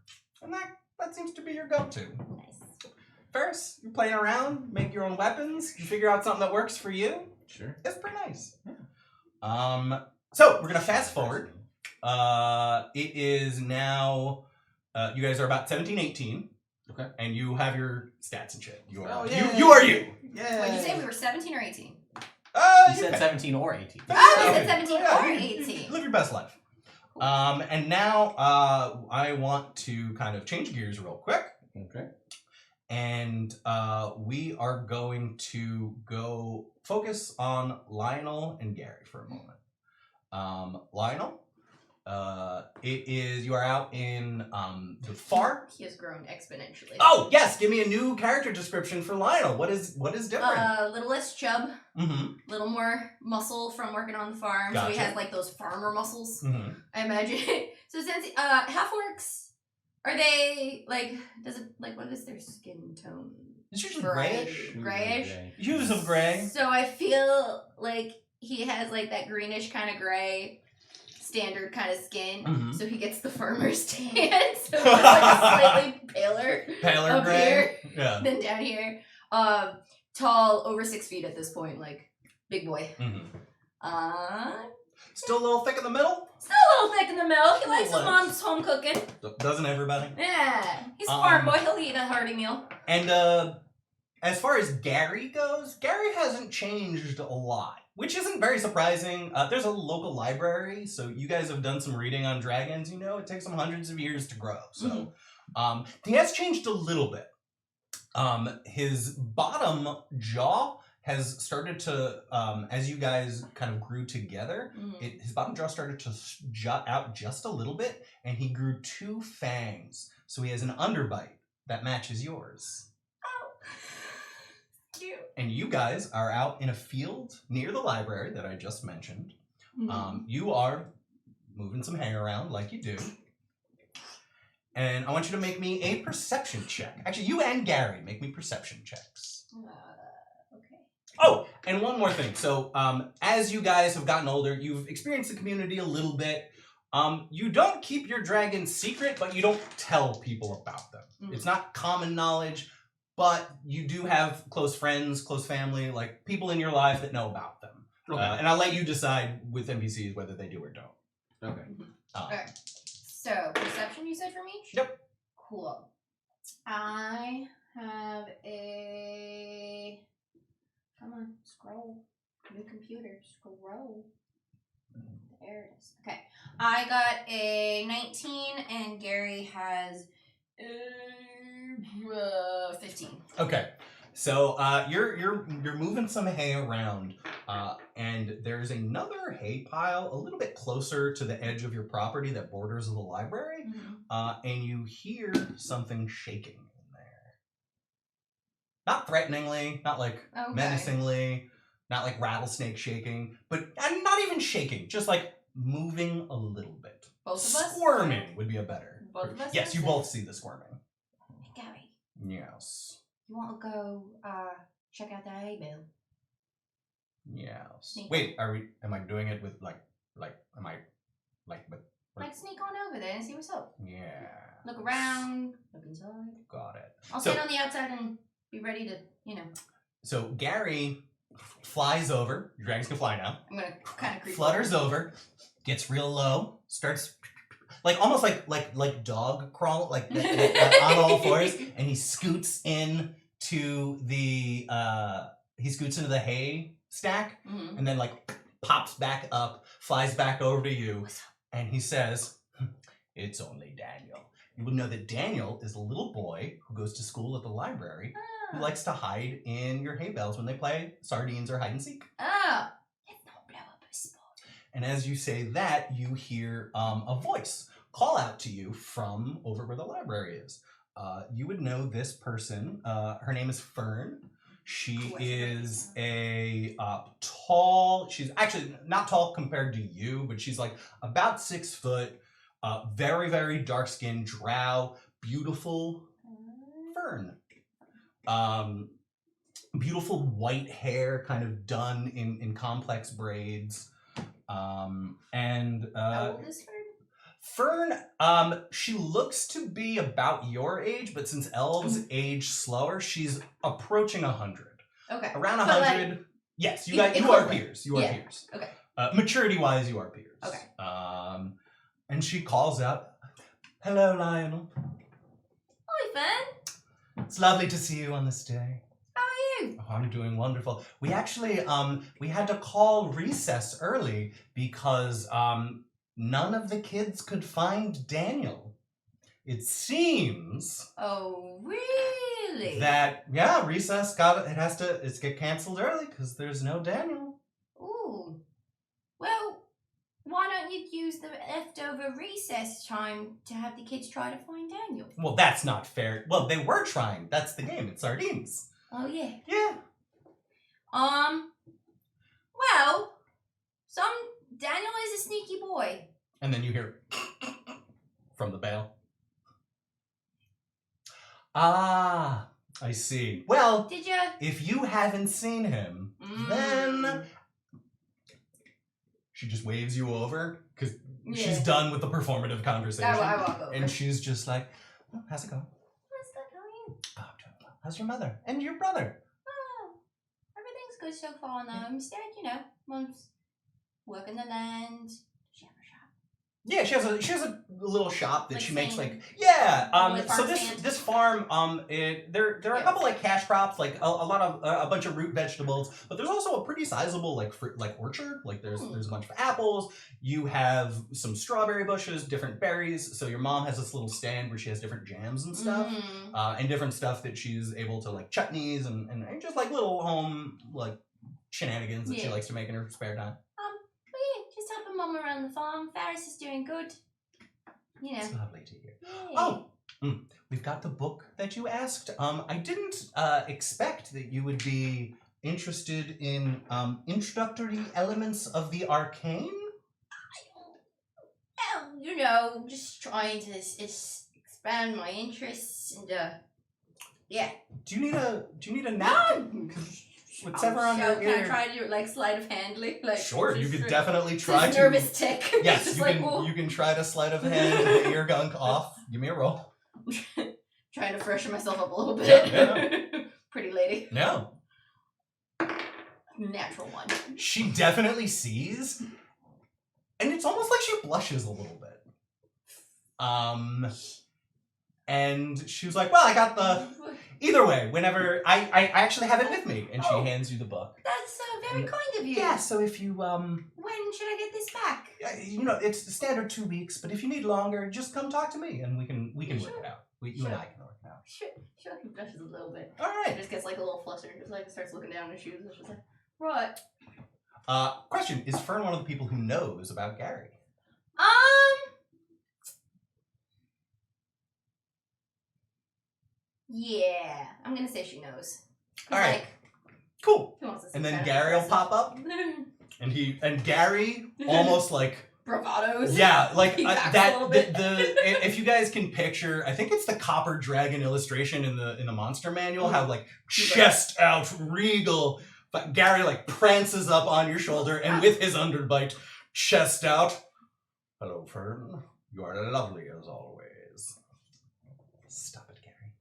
and that seems to be your go-to. Nice. Ferris, you're playing around, make your own weapons. You figure out something that works for you. Sure. It's pretty nice. Yeah. So we're gonna fast forward. It is now. You guys are about 17, 18. Okay. And you have your stats and shit. You are you are you. Yeah. What did you say? We were 17 or 18? You said 17 or 18. Oh, you said 17 or 18. Live your best life. And now I want to kind of change gears real quick. Okay. And we are going to go focus on Lionel and Gary for a moment. Lionel, you are out in the far. He has grown exponentially. Oh yes, give me a new character description for Lionel. What is different? Little less chub, Mm-hmm. little more muscle from working on the farm. Gotcha. So he has like those farmer muscles. Mm-hmm. I imagine. So since half-orcs, are they like? Does it like what is their skin tone? It's usually Grayish. grayish. Grayish. Hues of gray. So I feel like he has like that greenish kind of gray, standard kind of skin. Mhm. So he gets the farmer's tan. So it's like a slightly paler up gray. here Yeah. than down here. Tall, over 6 feet at this point, like big boy. Mm-hmm. Still a little thick in the middle. Still a little thick in the middle. He likes his Little mom's home cooking. Doesn't everybody? Yeah, he's a farm boy. He'll eat a hearty meal. And as far as Gary goes, Gary hasn't changed a lot, which isn't very surprising. There's a local library, so you guys have done some reading on dragons. You know, it takes them hundreds of years to grow. So he has changed a little bit. His bottom jaw has started to, as you guys kind of grew together, his bottom jaw started to jut out just a little bit, and he grew 2 fangs. So he has an underbite that matches yours. Oh, cute. And you guys are out in a field near the library that I just mentioned. You are moving some hay around like you do. And I want you to make me a perception check. Actually, you and Gary, make me perception checks. Okay. Oh, and one more thing. So, as you guys have gotten older, you've experienced the community a little bit. You don't keep your dragons secret, but you don't tell people about them. It's not common knowledge, but you do have close friends, close family, like people in your life that know about them. Okay. And I'll let you decide with NPCs whether they do or don't. Okay. Okay. So, perception you said from each? Yep. Cool. I have a... Come on, scroll. New computer, scroll. There it is. Okay. I got a 19 and Gary has 15. Okay. So you're moving some hay around, and there's another hay pile a little bit closer to the edge of your property that borders the library, and you hear something shaking in there. Not threateningly, not like menacingly, not like rattlesnake shaking, but not even shaking, just like moving a little bit. Both of us? Squirming would be a better. Both of us? Yes, you both see the squirming. Hey, Gary, Yes. you want to go check out that hay bale? Yes. Sneak Wait, am I doing it with like am I like with Like, sneak on over there and see what's up. yeah. Look around, look inside. Got it. I'll So- stand on the outside and be ready to, So Gary flies over. Your dragons can fly now. I'm going to kind of creep Flutters over, gets real low, starts like almost like dog crawl, like on all fours, and he scoots in to the hay stack, and then like pops back up, flies back over to you, and he says, "It's only Daniel." You would know that Daniel is a little boy who goes to school at the library, who likes to hide in your hay bales when they play sardines or hide and seek. Oh, let's not blow up a spot. And as you say that, you hear a voice call out to you from over where the library is. You would know this person. Her name is Fern. She is a tall, she's actually not tall compared to you, but she's like about 6 foot, very, very dark skinned, drow, beautiful Fern. Beautiful white hair kind of done in complex braids. How old is Fern, she looks to be about your age, but since elves age slower, she's approaching 100. Okay. Around But, 100. like, Yes, you are peers. You are Yeah. peers. Okay. Maturity-wise, you are peers. Okay. And she calls out, "Hello, Lionel. Hi, Fern. It's lovely to see you on this day." How are you? Oh, I'm doing wonderful. We actually, we had to call recess early because, none of the kids could find Daniel. It seems Oh, really? that recess it's get canceled early because there's no Daniel. Ooh. Well, why don't you use the leftover recess time to have the kids try to find Daniel? Well, that's not fair. Well, they were trying. That's the game. It's sardines. Oh, yeah. Yeah. Well, Daniel is a sneaky boy. And then you hear from the bale. Ah, I see. Well, Did you? if you haven't seen him, then she just waves you over because she's done with the performative conversation. I walk over. And she's just like, "Oh, how's it going? What's that going? Oh, doing well. How's your mother and your brother?" Oh, everything's good so far now. Instead, Mom's working the land. She have a shop. Yeah, she has a little shop that Like she makes sand? Like so farm sand? this farm there are a couple like cash crops, like a lot of a bunch of root vegetables, but there's also a pretty sizable like fruit like orchard. Like there's a bunch of apples. You have some strawberry bushes, different berries. So your mom has this little stand where she has different jams and stuff. And different stuff that she's able to like chutneys and just like little home like shenanigans that she likes to make in her spare time. But yeah, just helping Mom around the farm. Ferris is doing good. It's lovely to hear. Yeah. Oh, we've got the book that you asked. I didn't expect that you would be interested in introductory elements of the arcane. Well, just trying to expand my interests and Do you need a napkin? Whatever on your Can I try to do it like sleight of hand? Like Sure, you could just, definitely try just to. nervous tick. Yes, Just you like, can. You can try to sleight of hand the ear gunk off. Give me a roll. Trying to freshen myself up a little bit. Yeah. Pretty lady. No. Natural one. She definitely sees, and it's almost like she blushes a little bit. And she was like, "Well, I got the. Either way, whenever I actually have it with me," and she hands you the book. That's very kind of you. Yeah. So if you When should I get this back? it's the standard 2 weeks, but if you need longer, just come talk to me, and we can work it out. You and I can work it out. Sure. She like blushes a little bit. All She right. just gets like a little flustered. Just like starts looking down at her shoes. And she's like, right. Question: is Fern one of the people who knows about Gary? Yeah, I'm gonna say she knows. All right. Like, Cool. who wants to And see then that Gary will impressive? pop up, and Gary almost like Bravados. yeah, like He backs a that. little bit. If you guys can picture, I think it's the copper dragon illustration in the monster manual. How like chest out, regal, but Gary like prances up on your shoulder, and with his underbite, chest out. Hello, Fern. You are lovely as always. Stop it, Gary.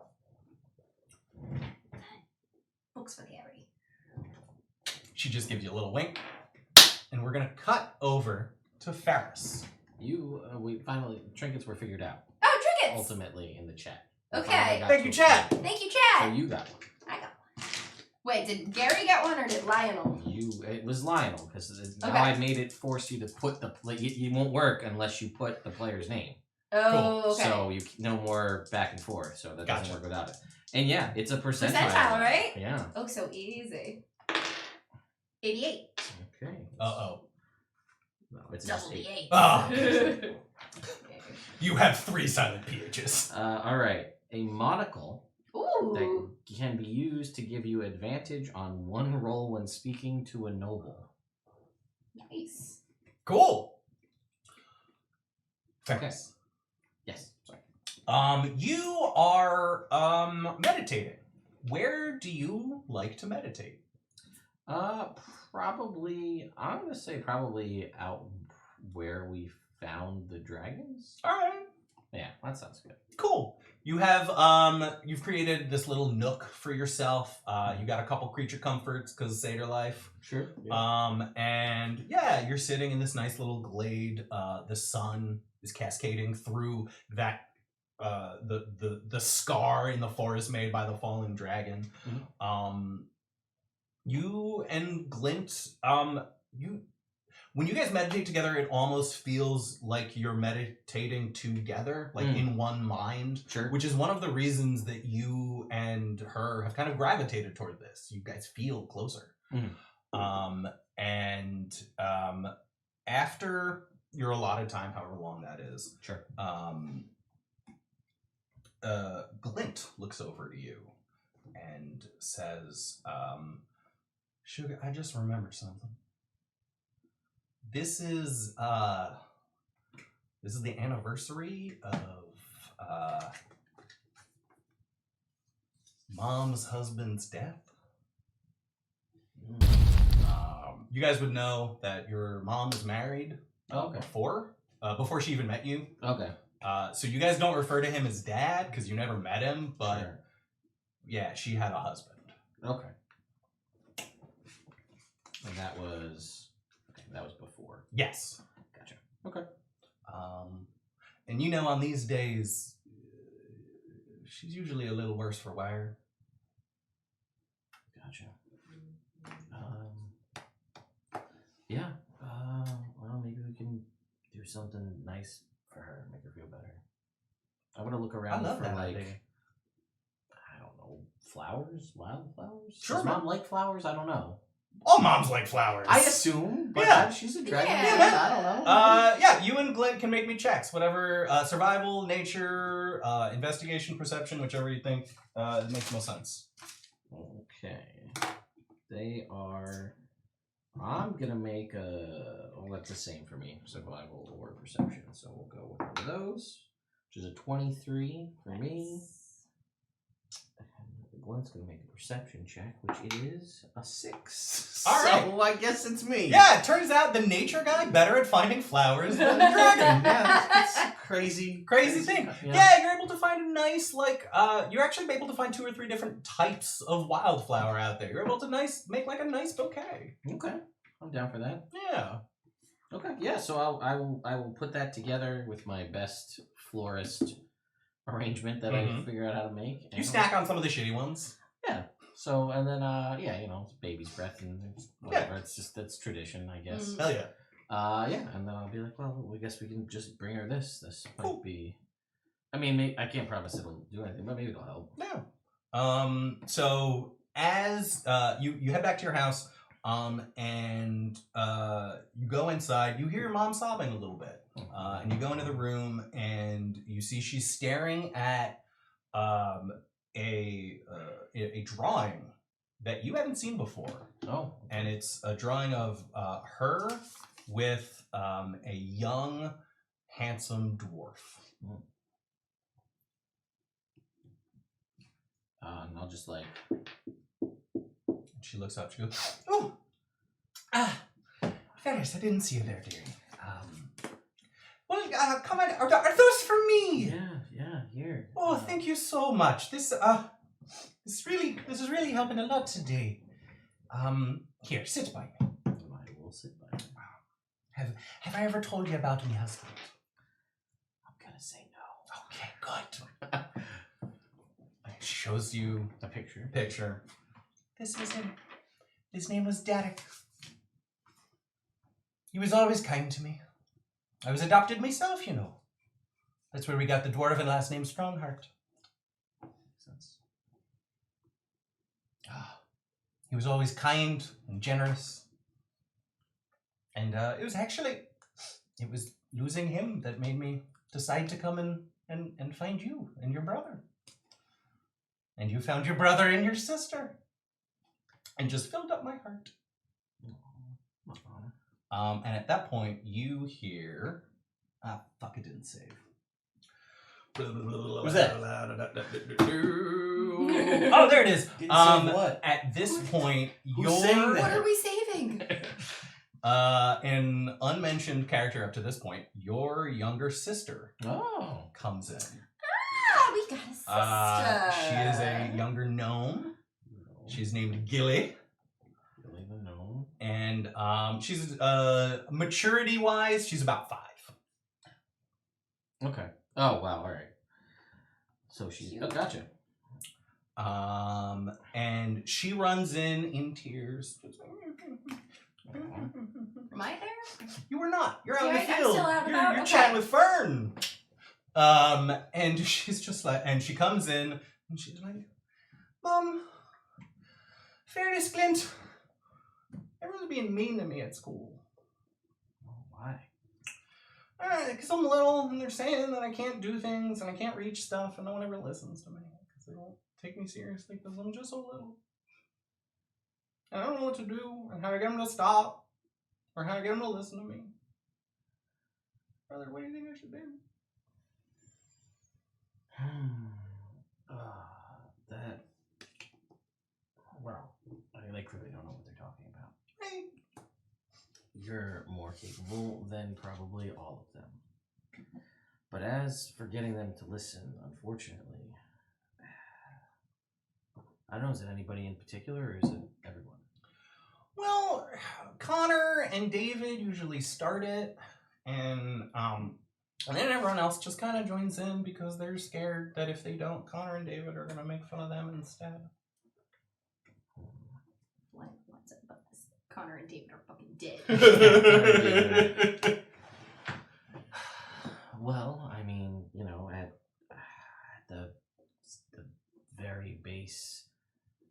Books for Gary. She just gives you a little wink, and we're gonna cut over to Ferris. we finally trinkets were figured out. Oh, trinkets! Ultimately in the chat. Okay. Thank you, chat. Thank you, So chat! you got one. I got one. Wait, did Gary get one or did Lionel? It was Lionel because now Okay. I made it force you to put it won't work unless you put the player's name. Oh, okay. So you no more back and forth. So that doesn't work without it. And yeah, it's a percentile. Percentile, right? Yeah. Oh, so easy. 88. Okay. Uh-oh. No, it's Double just the 8. 8. Oh. You have 3 silent PHs. All right. A monocle Ooh. that can be used to give you advantage on one roll when speaking to a noble. Nice. Cool. Yes. Sorry. You are meditating. Where do you like to meditate? Probably. I'm gonna say probably out where we found the dragons. All right. Yeah, that sounds good. Cool. You have you've created this little nook for yourself. You got a couple creature comforts because satyr life. Sure. And yeah, you're sitting in this nice little glade. The sun is cascading through that the scar in the forest made by the fallen dragon. Mm-hmm. You and Glint, when you guys meditate together, it almost feels like you're meditating together, like in one mind. Sure. Which is one of the reasons that you and her have kind of gravitated toward this. You guys feel closer. After your allotted time, however long that is, Sure. Glint looks over to you and says, Sugar, I just remembered something. This is the anniversary of Mom's husband's death. You guys would know that your mom was married before she even met you. Okay. So you guys don't refer to him as dad because you never met him, but Sure. yeah, she had a husband. Okay. And that was before. Yes. Gotcha. Okay. And you know, on these days, she's usually a little worse for wear. Gotcha. Yeah. Well, maybe we can do something nice for her, make her feel better. I'm gonna look around for that like, idea. I don't know, flowers, wildflowers. Sure, Does man. Mom like flowers? I don't know. All moms like flowers. I assume, but Yeah. she's a dragon. Yeah. Man. I don't know. Yeah, you and Glint can make me checks. Whatever, survival, nature, investigation, perception, whichever you think makes most sense. Okay. They are. I'm gonna make a. Well, that's the same for me. Survival or perception. So we'll go with one of those, which is a 23 for me. Glenn's gonna make a perception check, which is a 6. All right. So I guess it's me. Yeah, it turns out the nature guy better at finding flowers than the dragon. Yeah, that's crazy thing. Yeah. Yeah, you're able to find a nice, you're actually able to find 2 or 3 different types of wildflower out there. You're able to make like a nice bouquet. Okay, I'm down for that. Yeah. Okay, yeah. So I will put that together with my best florist arrangement that I figure out how to make. You snack on some of the shitty ones. Yeah. So and then it's baby's breath and whatever. It's just that's tradition, I guess. Hell yeah. Yeah, and then I'll be like, well, I guess we can just bring her this. This might be. I mean, I can't promise it'll do anything, but maybe it'll help. Yeah. So as you head back to your house, and you go inside, you hear your mom sobbing a little bit. And you go into the room and you see she's staring at a drawing that you haven't seen before. Oh. And it's a drawing of her with a young, handsome dwarf. And I'll just like. She looks up. She goes, "Oh, Ferris, I didn't see you there, dearie. Well, come on. Are those for me? Yeah, here. Oh, thank you so much. This is really helping a lot today. Here, sit by me. I will sit by you. Have I ever told you about my husband? good. She shows you A picture. picture. This is him. His name was Derek. He was always kind to me. I was adopted myself, you know. That's where we got the dwarven last name Strongheart. He was always kind and generous. And it was losing him that made me decide to come and find you and your brother. And you found your brother and your sister. And just filled up my heart. And at that point, you hear... fuck, it didn't save. Who's that? Oh, there it is. Didn't save what? At this point, Who's saying that? What are we saving? An unmentioned character up to this point, your younger sister comes in. Ah, we got a sister. She is a younger gnome. She's named Gilly. Gilly the gnome. And she's maturity-wise, she's about 5. Okay. Oh wow! All right. So she's gotcha. And she runs in tears. Am I there? You were not. You're out in the I'm field. still out and You're about? Okay. chatting with Fern. And she's just like, and she comes in and she's like, Mom, Ferris, Clint, everyone's being mean to me at school. Oh, why? Because I'm little and they're saying that I can't do things and I can't reach stuff and no one ever listens to me because they don't take me seriously because I'm just so little. And I don't know what to do and how to get them to stop or how to get them to listen to me. Brother, what do you think I should do? That. Well, I mean, they clearly don't know what they're talking about. Right. You're more capable than probably all of them. But as for getting them to listen, unfortunately, I don't know, is it anybody in particular or is it everyone? Well, Connor and David usually start it, and then everyone else just kind of joins in because they're scared that if they don't, Connor and David are going to make fun of them instead. What's it about this? Connor and David are fucking dead. Well, I mean, you know, at the very base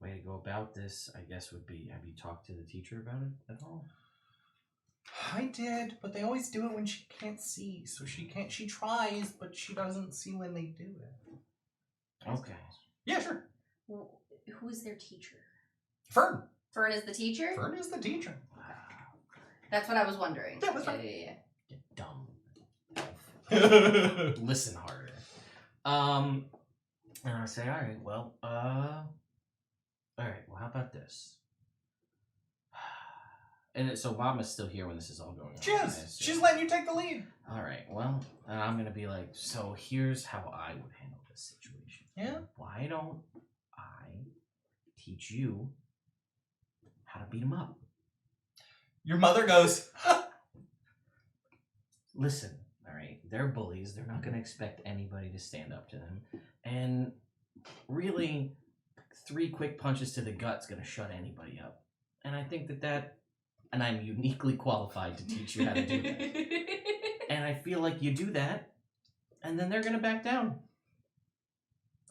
way to go about this, I guess, would be, have you talked to the teacher about it at all? I did, but they always do it when she can't see, so she tries, but she doesn't see when they do it. Okay. Yeah, sure. Who is their teacher? Fern. Fern is the teacher? Fern is the teacher. That's what I was wondering. Yeah, that's right. Yeah. You dumb listen harder. And I say, all right, well, how about this? And so Mom is still here when this is all going on. She is. She's letting you take the lead. All right, well, then I'm going to be like, so here's how I would handle this situation. Yeah? Why don't I teach you how to beat him up? Your mother goes, Listen, all right, they're bullies. They're not going to expect anybody to stand up to them. And really, 3 quick punches to the gut's going to shut anybody up. And I think and I'm uniquely qualified to teach you how to do that. And I feel like you do that, and then they're going to back down.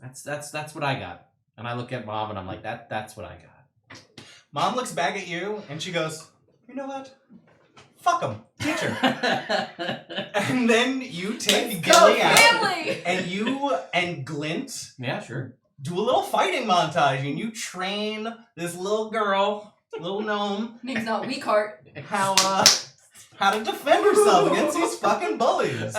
That's what I got. And I look at Mom, and I'm like, that's what I got. Mom looks back at you, and she goes, you know what? Fuck him, teacher. And then you take Gilly out, family! and you and Glint Yeah, sure. do a little fighting montage, and you train this little girl, little gnome, Name's not Weakheart. how to defend herself against these fucking bullies.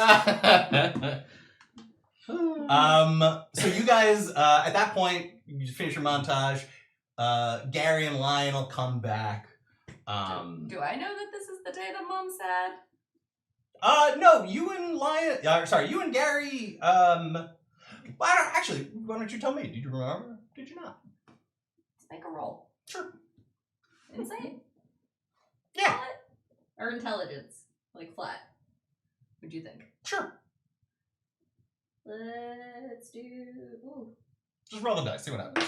So you guys, at that point, you finish your montage. Gary and Lionel come back. Do I know that this is the day that Mom's sad? No, you and you and Gary. Actually, why don't you tell me? Did you remember? Did you not? Let's make a roll. Sure. Insight? Yeah. Or intelligence? Like flat? What do you think? Sure. Let's do. Ooh. Just roll the dice, see what happens.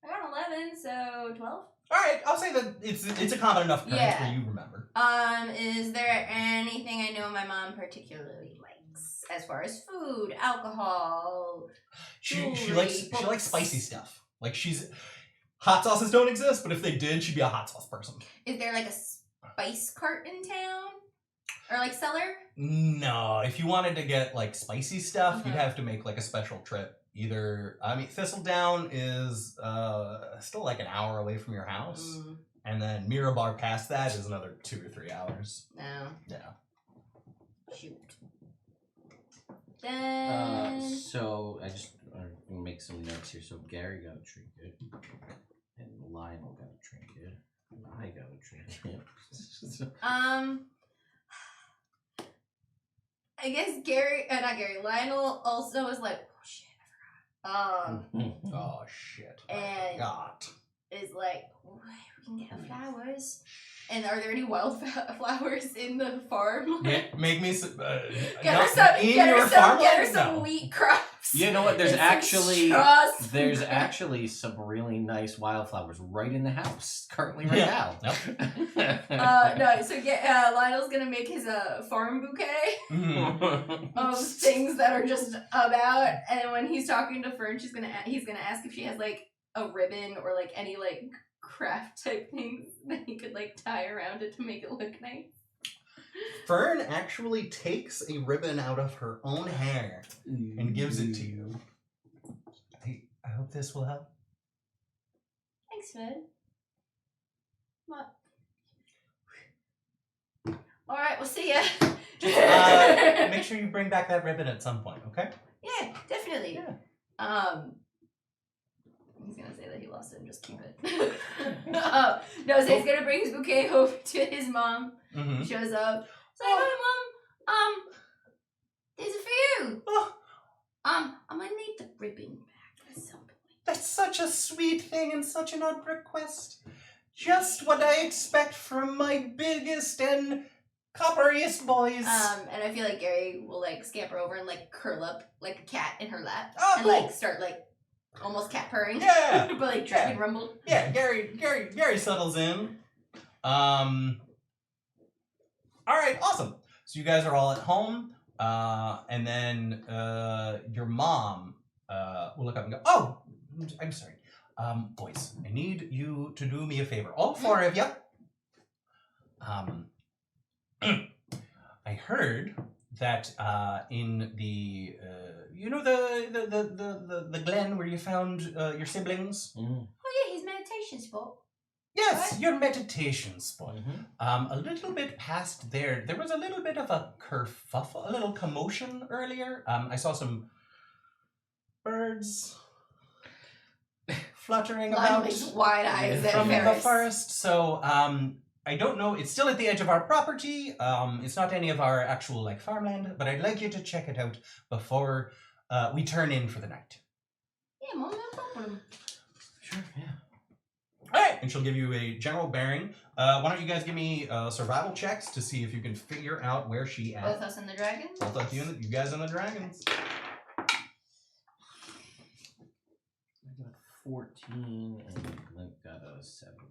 I got 11, so 12. Alright, I'll say that it's a common enough occurrence where you remember. Is there anything I know my mom particularly likes as far as food, alcohol? She jewelry, likes books? spicy stuff. Like hot sauces don't exist, but if they did, she'd be a hot sauce person. Is there like a spice cart in town? Or like cellar? No, if you wanted to get like spicy stuff, you'd Uh-huh. have to make like a special trip. Either Thistledown is still like an hour away from your house, and then Mirabar past that is another 2 or 3 hours. No. Yeah. Shoot. Then. So I just make some notes here. So Gary got a trinket, and Lionel got a trinket, and I got a trinket. I guess Lionel also is like, oh shit, I forgot. Oh shit! I And forgot. is like, oh, we can get her flowers. And are there any wild flowers in the farm? Make me some. Get her some No. wheat crops. You know what? There's and some actually some really nice wildflowers right in the house currently right now. No, so Lionel's gonna make his farm bouquet of things that are just about, and when he's talking to Fern, he's gonna ask if she has like a ribbon or like any like craft type things that he could like tie around it to make it look nice. Fern actually takes a ribbon out of her own hair and gives it to you. I hope this will help. Thanks, Fern. What? All right, we'll see ya. Make sure you bring back that ribbon at some point, okay? Yeah, definitely. Yeah. He's gonna say that he lost it and just keep it. No, so he's gonna bring his bouquet over to his mom. Mm-hmm. Shows up. It's like, hi, Mom. These are for you. Oh, I'm gonna need the ribbon back at some point. that's such a sweet thing and such an odd request. Just what I expect from my biggest and copperiest boys. And I feel like Gary will like scamper over and like curl up like a cat in her lap and cool. like start like almost cat purring. Yeah. But like dragon rumble. Yeah, Gary settles in. All right, awesome. So you guys are all at home, and then your mom will look up and go, "Oh, I'm sorry, boys. I need you to do me a favor. All 4 of you. I heard that in the the glen where you found your siblings." Oh yeah, his meditation spot. Yes, What? your meditation spot. A little bit past there was a little bit of a kerfuffle, a little commotion earlier. I saw some birds fluttering Lionel about makes wide eyes at from the Ferris. forest. So I don't know. It's still at the edge of our property. It's not any of our actual like farmland, but I'd like you to check it out before we turn in for the night. Yeah, Mom, no problem. Sure, yeah. All right, and she'll give you a general bearing. Why don't you guys give me survival checks to see if you can figure out where she at. Both us and the dragon. Both of you, you guys and the dragons. I got 14 and Link got a 17.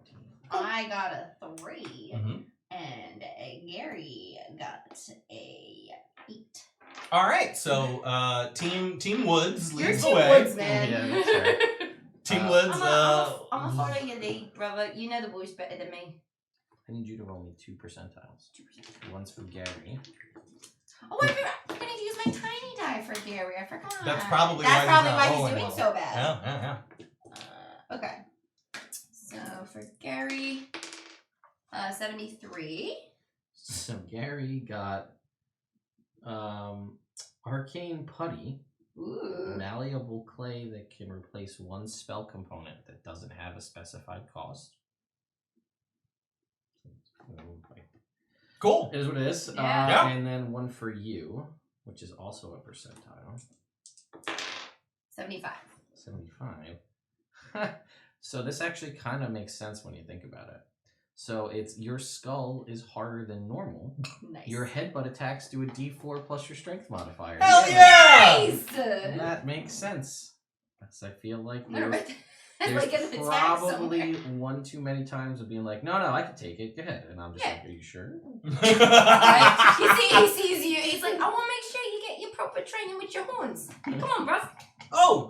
I got a 3, Mhm. and Gary got a 8. All right, so Team Woods You're leads Team the way. Woods, man. Yeah, that's right. Team Woods. I'm gonna follow your lead, brother. You know the boys better than me. I need you to roll me 2 percentiles. 2%. One's for Gary. Oh, wait, I'm gonna use my tiny die for Gary. I forgot. That's probably why he's rolling doing well. so bad. Yeah. Okay. So for Gary, 73. So Gary got Arcane Putty, Ooh. malleable clay that can replace one spell component that doesn't have a specified cost. Cool. It is what it is. Yeah. Yeah. And then one for you, which is also a percentile. 75. 75. So this actually kind of makes sense when you think about it. So it's your skull is harder than normal. Nice. Your headbutt attacks do a D4 plus your strength modifier. Hell yeah! Nice! That makes sense. That's, I feel like Never there's, mind. there's Like an attack probably somewhere. one too many times of being like, no, I can take it. Go ahead. And I'm just like, are you sure? Right? He sees you. He's like, I want to make sure you get your proper training with your horns. Come on, bruv. Oh,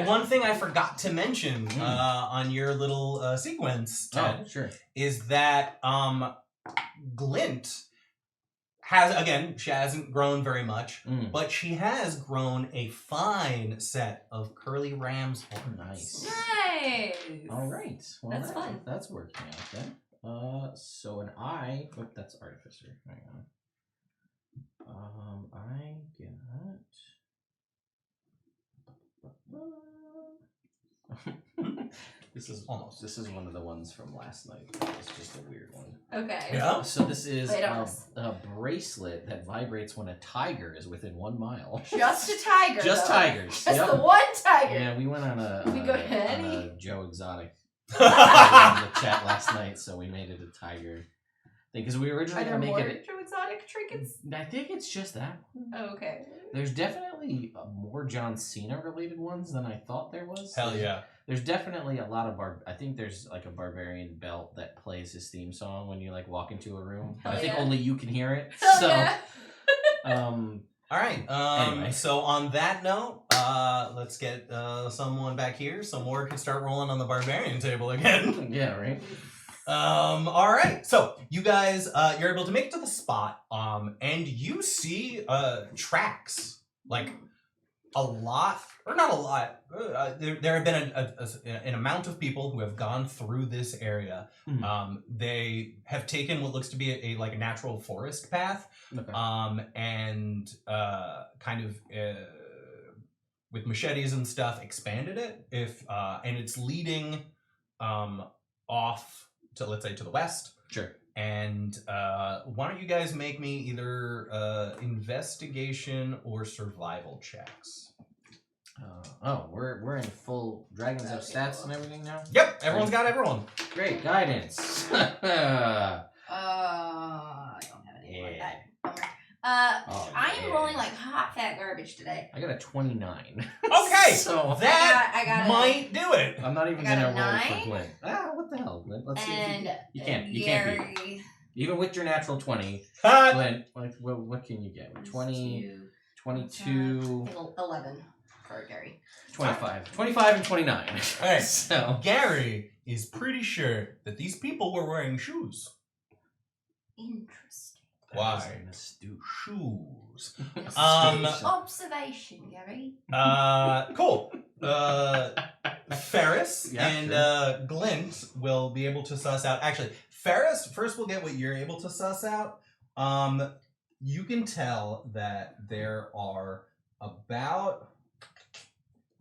one thing I forgot to mention on your little sequence, Ted, Oh, sure. is that Glint has, again, she hasn't grown very much, but she has grown a fine set of curly ram's horns. Nice. Nice. All right. Well, That's fun. That's working out then. So an eye. Oh, that's artificer. Hang on. I got. This is one of the ones from last night. It's just a weird one. Okay. Yeah. So this is Wait, a bracelet that vibrates when a tiger is within 1 mile. Just a tiger. Just though. tigers. Just Yep. the one tiger. Yeah, we went on We go to on any? a Joe Exotic on the chat last night, so we made it a tiger thing because we Are originally there gonna more make it. Joe Exotic trinkets? I think it's just that one. Oh, okay. There's definitely more John Cena related ones than I thought there was. Hell yeah. There's definitely a lot of I think there's like a barbarian belt that plays his theme song when you like walk into a room. Hell I think yeah. only you can hear it. Hell so, yeah. All right. Anyway. So on that note, let's get someone back here so Moore can start rolling on the barbarian table again. yeah, right. All right. So you guys, you're able to make it to the spot, and you see tracks, like a lot, or not a lot. There have been an amount of people who have gone through this area. They have taken what looks to be a natural forest path, Okay. and kind of with machetes and stuff expanded it. And it's leading off to, let's say, to the west. Sure. And why don't you guys make me either investigation or survival checks? We're in full dragons have stats and everything now. Yep, everyone's got everyone. Great guidance. I don't have any like that. Bummer. I am rolling like hot fat garbage today. I got a 29. Okay, so that I got might do it. I'm not even I got gonna a roll 9. for Glint. What the hell, Glint? Let's see. And You can't beat. Gary. Even with your natural 20, Cut. Glint, like, what can you get? 20, 22, 11 for Gary. 25. 25 and 29. All right. So, Gary is pretty sure that these people were wearing shoes. Interesting. Why? that is an astute Shoes. Astute. Observation, Gary. Cool. Ferris Yeah, and Glint will be able to suss out. Actually, Ferris, first we'll get what you're able to suss out. You can tell that there are about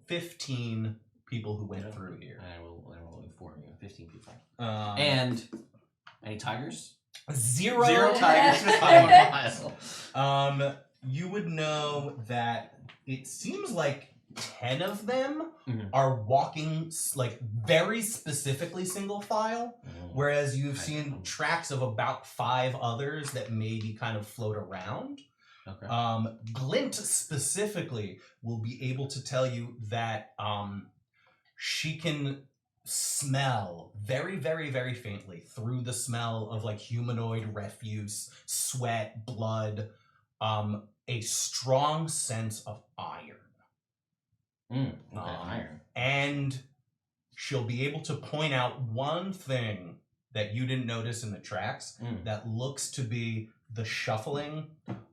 15 people who went through here. I will inform you. 15 people. And And any tigers? zero tigers tigers. within 1 mile. You would know that it seems like 10 of them Mhm. are walking like very specifically single file, whereas you've Okay. seen tracks of about 5 others that maybe kind of float around. Okay. Glint specifically will be able to tell you that she can smell very, very, very faintly through the smell of like humanoid refuse, sweat, blood, a strong sense of iron. Okay, iron. And she'll be able to point out one thing that you didn't notice in the tracks that looks to be the shuffling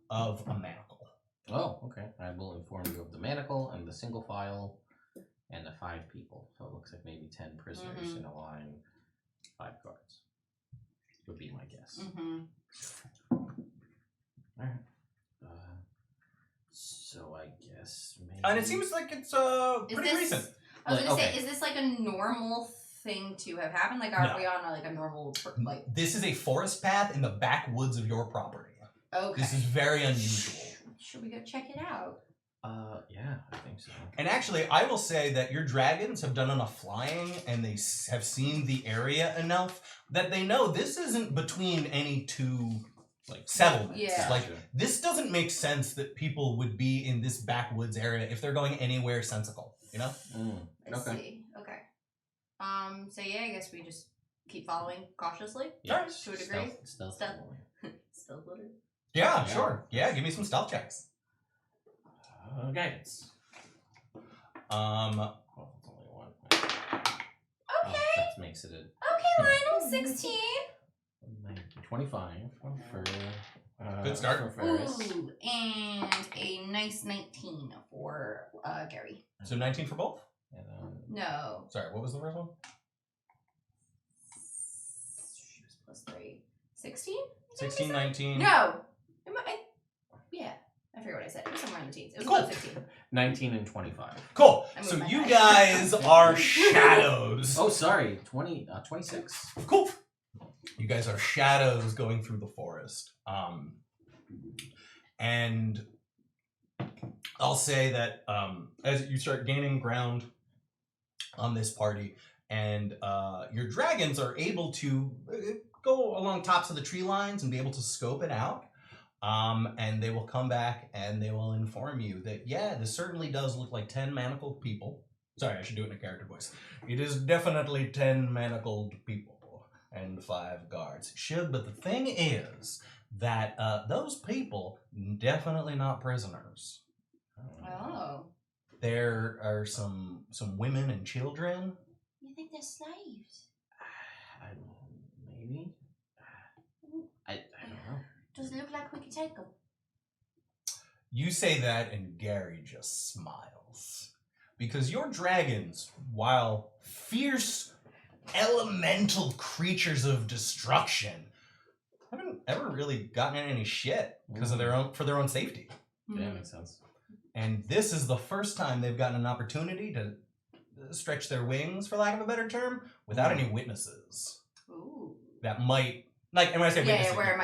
of a manacle. Oh, okay. I will inform you of the manacle and the single file and the 5 people. So it looks like maybe 10 prisoners in a line, 5 guards. Would be my guess. Alright. So I guess maybe... And it seems like it's pretty recent. I was gonna Okay. say, is this like a normal thing to have happened? Like, are No. we on like a normal like? This is a forest path in the backwoods of your property. Okay. This is very unusual. Should we go check it out? Yeah, I think so. And actually, I will say that your dragons have done enough flying and they have seen the area enough that they know this isn't between any two settlements. Yeah. Like, this doesn't make sense that people would be in this backwoods area if they're going anywhere sensible, you know? I see. Okay. So yeah, I guess we just keep following cautiously. Yeah, to a degree. Stealth. Stealth looter. Yeah, sure. Yeah, give me some stealth checks. Guidance. Well, it's only one. Okay. That makes it Okay, Lionel, 16. 25 for Good start. for Ferris. Ooh, and a nice 19 for Gary. So 19 for both? And No. Sorry, what was the first one? She was plus 3. 16? 16, 19. No. Yeah. I forget what I said. It was somewhere in the teens. It was above 15. 19 and 25. Cool. I moved So my you dice. guys are shadows. Oh, sorry. 26. Cool. You guys are shadows going through the forest. And I'll say that as you start gaining ground on this party, and your dragons are able to go along tops of the tree lines and be able to scope it out. And they will come back and they will inform you that, yeah, this certainly does look like 10 manacled people. Sorry, I should do it in a character voice. It is definitely 10 manacled people and 5 guards. But the thing is that those people definitely not prisoners. Oh. There are some women and children. You think they're slaves? Maybe. I don't know. Does it look like we could take them? You say that and Gary just smiles. Because your dragons, while fierce elemental creatures of destruction, haven't ever really gotten in any shit because of their own safety. Yeah, that makes sense. And this is the first time they've gotten an opportunity to stretch their wings, for lack of a better term, without any witnesses. Ooh. That might, and when I say witnesses, where it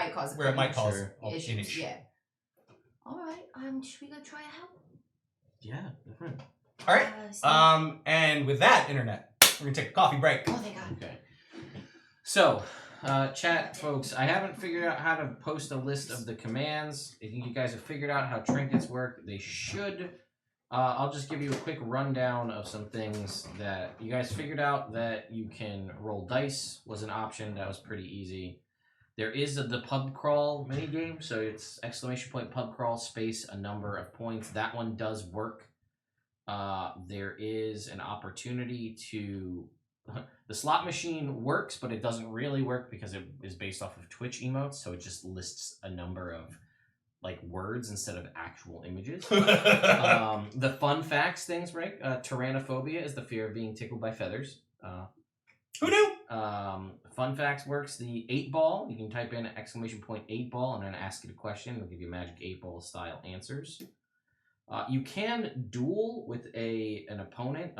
might cause an issue. Yeah. All right. Should we go try it out? Yeah, different. All right. And with that, internet, we're gonna take a coffee break. Oh, thank God. Okay. So, chat folks, I haven't figured out how to post a list of the commands. I think you guys have figured out how trinkets work. They should. I'll just give you a quick rundown of some things that you guys figured out. That you can roll dice was an option. That was pretty easy. There is the pub crawl minigame, so it's ! Pub crawl space a number of points. That one does work. There is an opportunity to... The slot machine works, but it doesn't really work because it is based off of Twitch emotes, so it just lists a number of words instead of actual images. The fun facts things, right? Tyrannophobia is the fear of being tickled by feathers. Who knew? Fun facts works. The 8-ball, you can type in ! 8-ball and then ask it a question. It'll give you magic 8-ball style answers. You can duel with an opponent.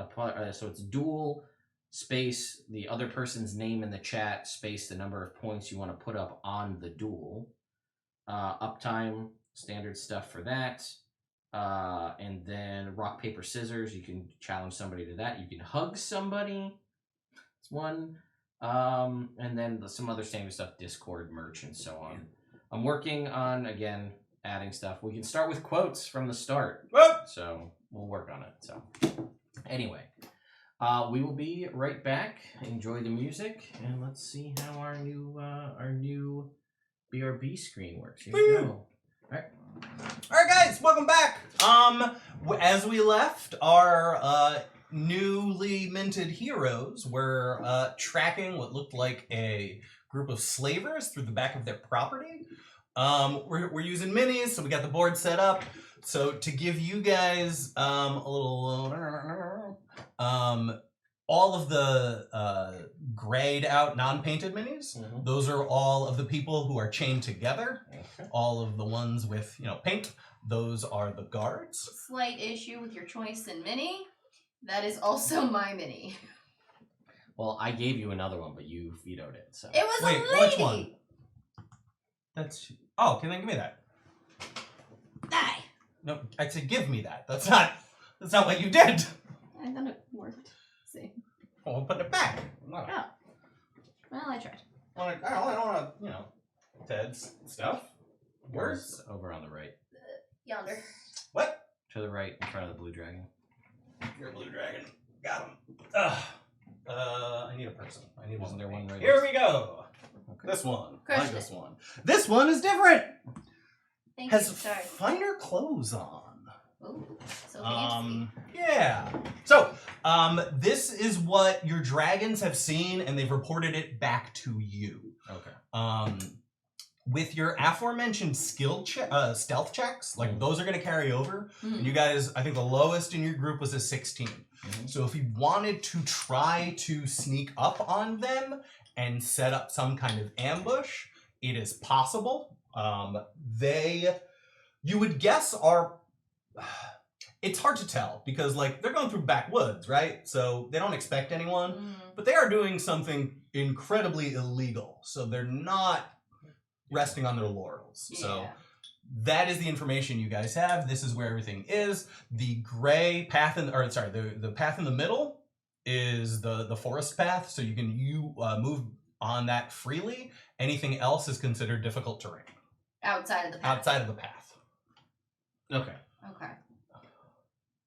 So it's duel space the other person's name in the chat space the number of points you want to put up on the duel. Uptime, standard stuff for that. And then rock, paper, scissors. You can challenge somebody to that. You can hug somebody. It's one. And then some other standard stuff, Discord, merch, and so on. I'm working on, again, adding stuff. We can start with quotes from the start. So we'll work on it. So anyway, we will be right back. Enjoy the music, and let's see how our new BRB screen works. Here we go. All right, guys, welcome back. As we left, our newly minted heroes were tracking what looked like a group of slavers through the back of their property. We're using minis, so we got the board set up. So to give you guys a little, all of the grayed out, non-painted minis, those are all of the people who are chained together. Okay. All of the ones with, paint, those are the guards. Slight issue with your choice in mini. That is also my mini. Well, I gave you another one, but you vetoed it. So it was a lady. Which one? That's... Oh, can they give me that? Die. No, I said give me that. That's not what you did. I thought it worked. See. Well, I'm putting it back. Oh. Well, I tried. I don't want to, Ted's stuff. Where's over on the right? Yonder. What? To the right, in front of the blue dragon. You're a blue dragon. Got him. I need a person. I need one. Isn't there one right Here we go. Okay. This one. I Crushed like it. this one. This one is different. Thank Has you. Sorry. finer clothes on. Ooh, so fancy. Yeah. So, this is what your dragons have seen, and they've reported it back to you. Okay. With your aforementioned stealth checks, like those are going to carry over. And you guys, I think the lowest in your group was a 16. So if you wanted to try to sneak up on them and set up some kind of ambush, it is possible. You would guess are, it's hard to tell because like they're going through backwoods, right? So they don't expect anyone, but they are doing something incredibly illegal. So they're not resting on their laurels. Yeah. So that is the information you guys have. This is where everything is. The gray path the path in the middle is the forest path, so you can move on that freely. Anything else is considered difficult terrain. Outside of the path. Outside of the path. Okay. Okay.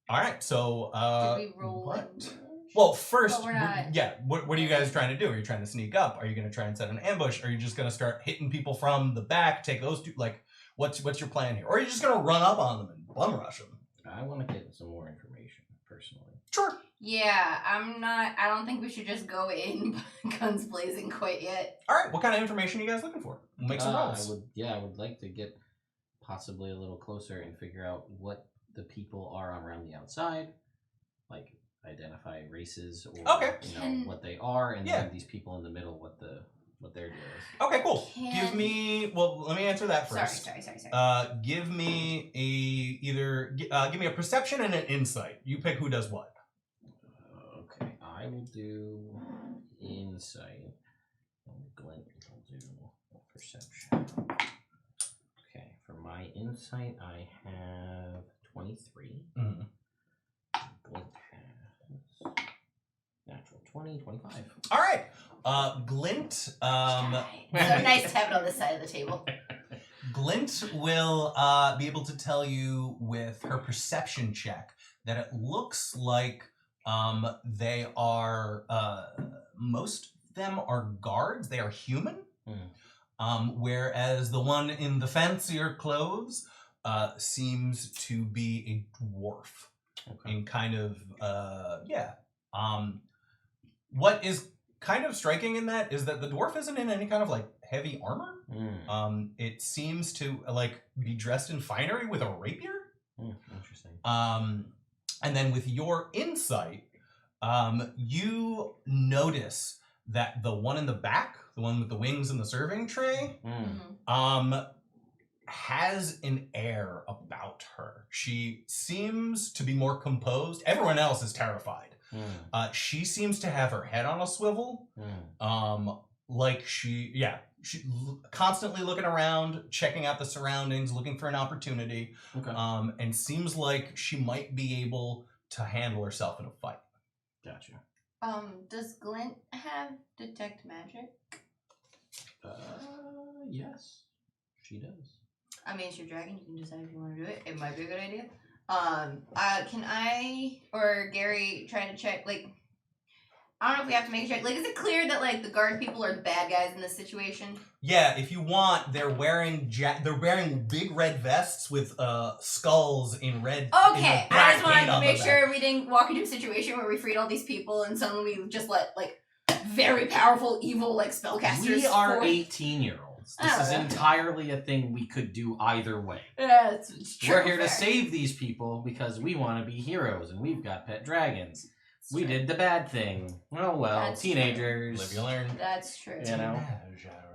All right. So Did we roll? what? Well, first, But we're not- what are you guys trying to do? Are you trying to sneak up? Are you going to try and set an ambush? Are you just going to start hitting people from the back? Take those two. Like, what's your plan here? Or are you just going to run up on them and bum rush them? I want to get some more information personally. Sure. Yeah, I don't think we should just go in guns blazing quite yet. All right. What kind of information are you guys looking for? We'll make some rolls. I would like to get possibly a little closer and figure out what the people are around the outside, like identify races or what they are, and then these people in the middle, what their deal is. Okay, cool. Give me. Well, let me answer that first. Sorry. Give me give me a perception and an insight. You pick who does what. Okay, I will do insight, and Glint will do perception. Okay, for my insight, I have 23. Mm-hmm. Glint has natural 20, 25. All right. Glint. So nice to have it on this side of the table. Glint will be able to tell you with her perception check that it looks like they are most of them are guards. They are human. Whereas the one in the fancier clothes seems to be a dwarf. Okay. In kind of what is kind of striking in that is that the dwarf isn't in any kind of like heavy armor. It seems to like be dressed in finery with a rapier. Interesting. And then with your insight, you notice that the one in the back, the one with the wings and the serving tray, has an air about her. She seems to be more composed. Everyone else is terrified. She seems to have her head on a swivel. Like she constantly looking around, checking out the surroundings, looking for an opportunity. Okay. And seems like she might be able to handle herself in a fight. Gotcha. Does Glint have detect magic? Yes, she does. I mean, it's your dragon. You can decide if you want to do it. It might be a good idea. Can I or Gary try to check? Like, I don't know if we have to make a check. Like, is it clear that like the guard people are the bad guys in this situation? Yeah, if you want, they're wearing big red vests with skulls in red. Okay, I just wanted to make sure we didn't walk into a situation where we freed all these people and suddenly we just let like very powerful evil like spellcasters. We are 18-year-olds. This is know. entirely a thing we could do either way. Yeah, it's true. We're here to save these people because we want to be heroes and we've got pet dragons. We did the bad thing. Oh well, That's teenagers. Live you learn. That's true. You know.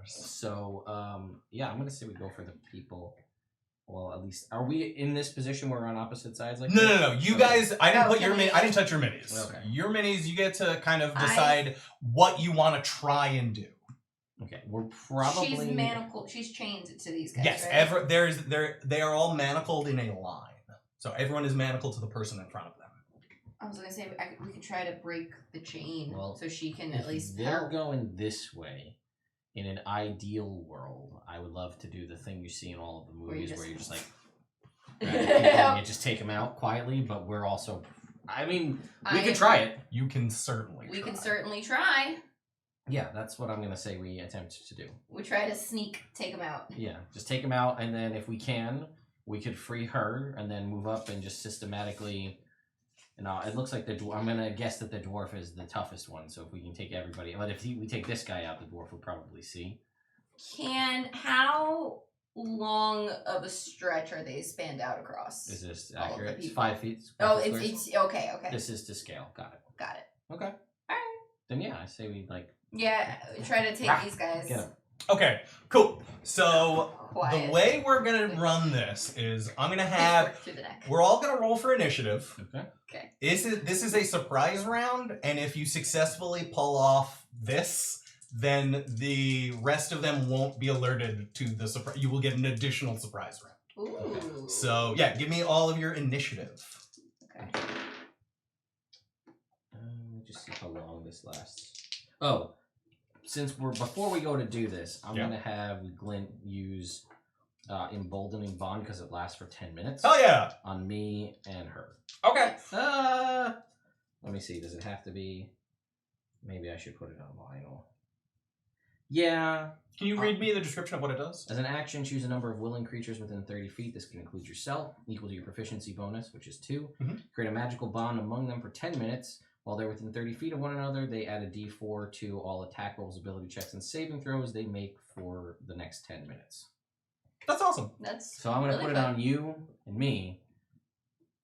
So I'm gonna say we go for the people. Well, at least are we in this position where we're on opposite sides? Like No. You guys, I didn't put your can we- I didn't touch your minis. Okay. Your minis, you get to kind of decide what you want to try and do. Okay, we're probably. She's manacled. She's chained to these guys. Yes, right? they are all manacled in a line. So everyone is manacled to the person in front of them. I was gonna say we could try to break the chain so she can if at least they're help. going this way. In an ideal world, I would love to do the thing you see in all of the movies where you're just like, and you just take them out quietly. But we're also, I mean, we could try it. You can certainly. We can certainly try. Yeah, that's what I'm gonna say. We attempt to do. We try to take them out. Yeah, just take them out, and then if we can, we could free her, and then move up and just systematically. It looks like I'm gonna guess that the dwarf is the toughest one. So if we can take everybody, but if we take this guy out, the dwarf will probably see. How long of a stretch are they spanned out across? Is this accurate? It's 5 feet. It's okay. This is to scale. Got it. Okay. All right. Then yeah, I say we like. Yeah, try to take these guys. Get 'em. Okay, cool. So Quiet. the way we're gonna run this is I'm gonna have through the neck. we're all gonna roll for initiative. Okay. This is a surprise round, and if you successfully pull off this, then the rest of them won't be alerted to the surprise. You will get an additional surprise round. Ooh. So yeah, give me all of your initiative. Okay. Let me just see how long this lasts. Oh, before we go to do this, I'm gonna have Glint use emboldening bond because it lasts for 10 minutes. Oh yeah. On me and her. Okay. Let me see. Does it have to be? Maybe I should put it on Lionel. Yeah. Can you read me the description of what it does? As an action, choose a number of willing creatures within 30 feet. This can include yourself, equal to your proficiency bonus, which is 2. Mm-hmm. Create a magical bond among them for 10 minutes. While they're within 30 feet of one another, they add a d4 to all attack rolls, ability checks, and saving throws they make for the next 10 minutes. That's awesome. So I'm going to put it on you and me.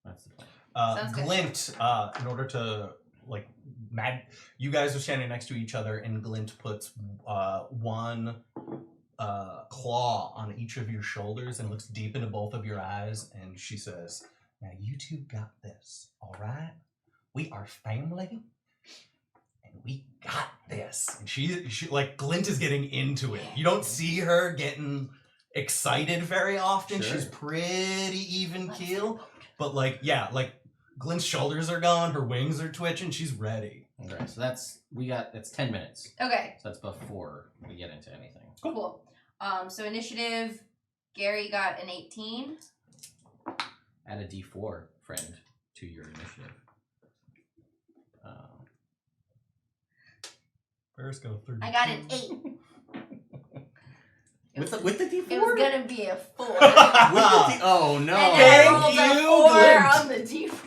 That's the plan. Glint, in order to, you guys are standing next to each other, and Glint puts one claw on each of your shoulders and looks deep into both of your eyes, and she says, "Now you two got this, all right? We are family, and we got this." And she Glint is getting into it. You don't see her getting excited very often. Sure. She's pretty even keel, but Glint's shoulders are going, her wings are twitching, she's ready. Okay, so that's 10 minutes. Okay. So that's before we get into anything. Cool. So initiative, Gary got an 18. Add a d4, friend, to your initiative. Ferris got a 30. I got an 8. With the d4? It was gonna be a 4. Oh no! And Thank I you, rolled a 4 Glint. on the d4.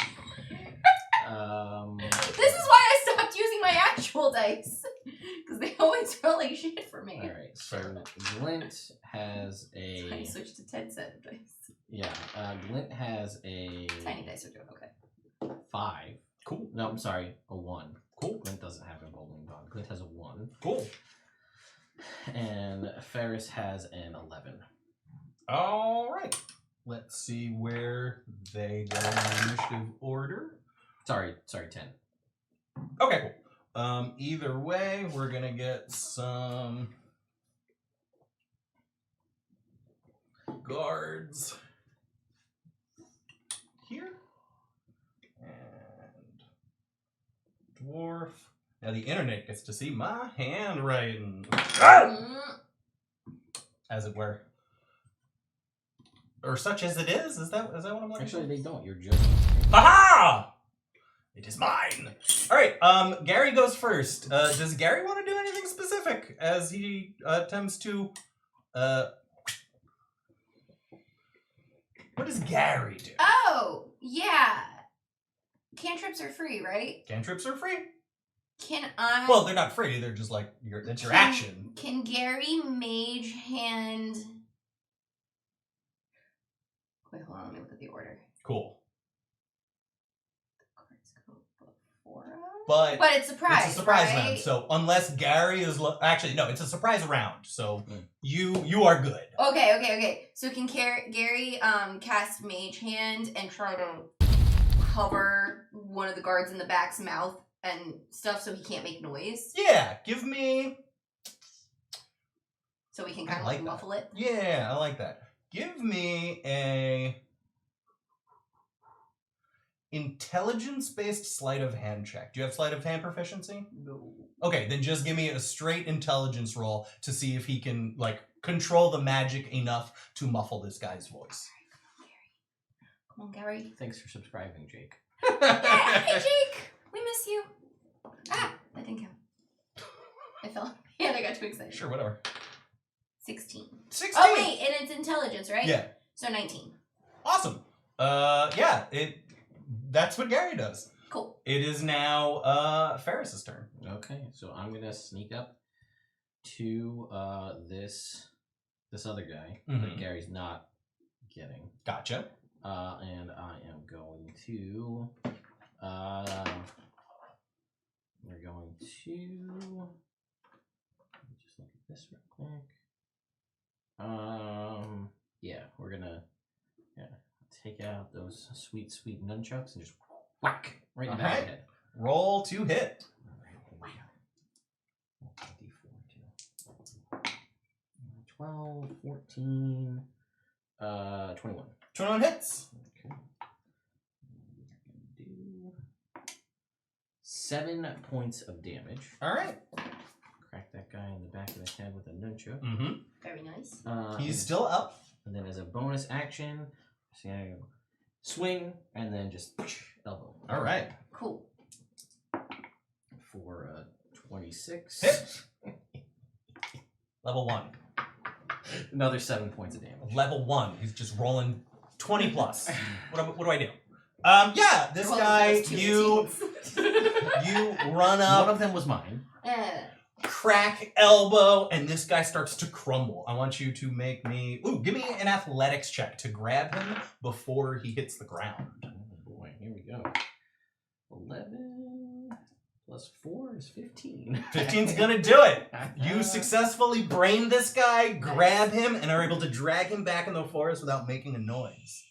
This is why I stopped using my actual dice. Because they always roll like shit for me. Alright, so Glint has a... I switched to 10 set of dice. Yeah, Glint has a... Tiny dice are doing okay. 5. Cool. No, I'm sorry, a 1. Cool. Glint doesn't have emboldening bond. Glint has a 1. Cool. And Ferris has an 11. All right. Let's see where they go in initiative order. Sorry, 10. Okay, cool. Either way, we're going to get some guards here. And Dwarf. Now the internet gets to see my handwriting. As it were. Or such as it is. Is that what I'm looking Actually, for? they don't. You're just... Aha! It is mine. All right. Gary goes first. Does Gary want to do anything specific as he attempts to? What does Gary do? Oh, yeah. Cantrips are free, right? Cantrips are free. Can I... Well, they're not free. They're just that's your action. Can Gary mage hand... Wait, hold on. Let me look at the order. Cool. Cards go before us? But it's surprise. It's a surprise right? round. So unless Gary is actually no, it's a surprise round. So you are good. Okay. So can Gary cast Mage Hand and try to cover one of the guards in the back's mouth and stuff so he can't make noise? Yeah, give me. So we can kind of like that. muffle it. Yeah, I like that. Give me a intelligence-based sleight of hand check. Do you have sleight of hand proficiency? No. Okay, then just give me a straight intelligence roll to see if he can, like, control the magic enough to muffle this guy's voice. Come on, Gary. Thanks for subscribing, Jake. Yeah, hey, Jake! We miss you. Ah, that didn't count. I fell. Yeah, I got too excited. Sure, whatever. 16. 16! Oh, wait, and it's intelligence, right? Yeah. So 19. Awesome. Yeah, that's what Gary does. Cool. It is now Ferris's turn. Okay, so I'm gonna sneak up to this other guy that Gary's not getting. Gotcha. And I am going to we're going to let me just look at this real quick. Yeah, we're gonna take out those sweet nunchucks and just whack right in the back of the head. Roll to hit. D4 too. 12, 14, 21. 21 hits. Okay. Do 7 points of damage. All right. Crack that guy in the back of the head with a nunchuck. Mm-hmm. Very nice. He's still up. And then as a bonus action, see how you swing and then just elbow. All right. Cool. For 26. Hit. Level 1. Another 7 points of damage. Level 1. He's just rolling 20 plus. What do I do? Yeah, this Well, guy, those two you run up, One of them was mine. crack elbow, and this guy starts to crumble. I want you to make me, give me an athletics check to grab him before he hits the ground. Oh boy, here we go. 11 plus 4 is 15. 15's gonna do it. You successfully brain this guy, grab him, and are able to drag him back in the forest without making a noise.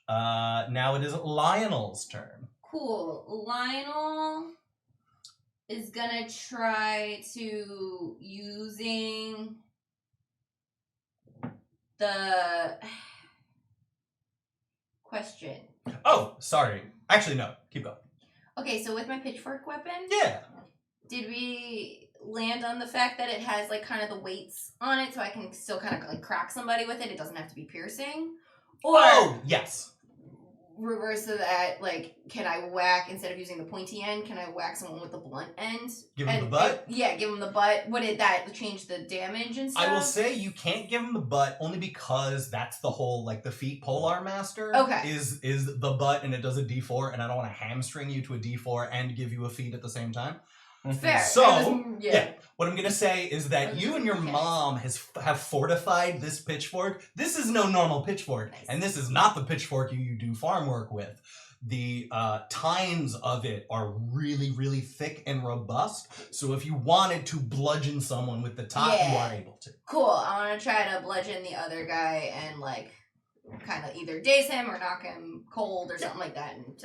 Now it is Lionel's turn. Cool. Lionel is gonna try to using the question. Oh, sorry. Actually, no. Keep going. Okay, so with my pitchfork weapon, Yeah. did we land on the fact that it has like kind of the weights on it, so I can still kind of like crack somebody with it? It doesn't have to be piercing. Or yes. reverse of that, like, can I whack, instead of using the pointy end, can I whack someone with the blunt end? Give him the butt? Yeah, give him the butt. Would that change the damage and stuff? I will say you can't give him the butt only because that's the whole, like, the feet Polar Master is the butt, and it does a D4, and I don't want to hamstring you to a D4 and give you a feat at the same time. Fair. So, yeah. What I'm going to say is that you and your mom have fortified this pitchfork. This is no normal pitchfork, and this is not the pitchfork you do farm work with. The tines of it are really, really thick and robust, so if you wanted to bludgeon someone with the top, you are able to. Cool. I want to try to bludgeon the other guy and, like, kind of either daze him or knock him cold or something like that. And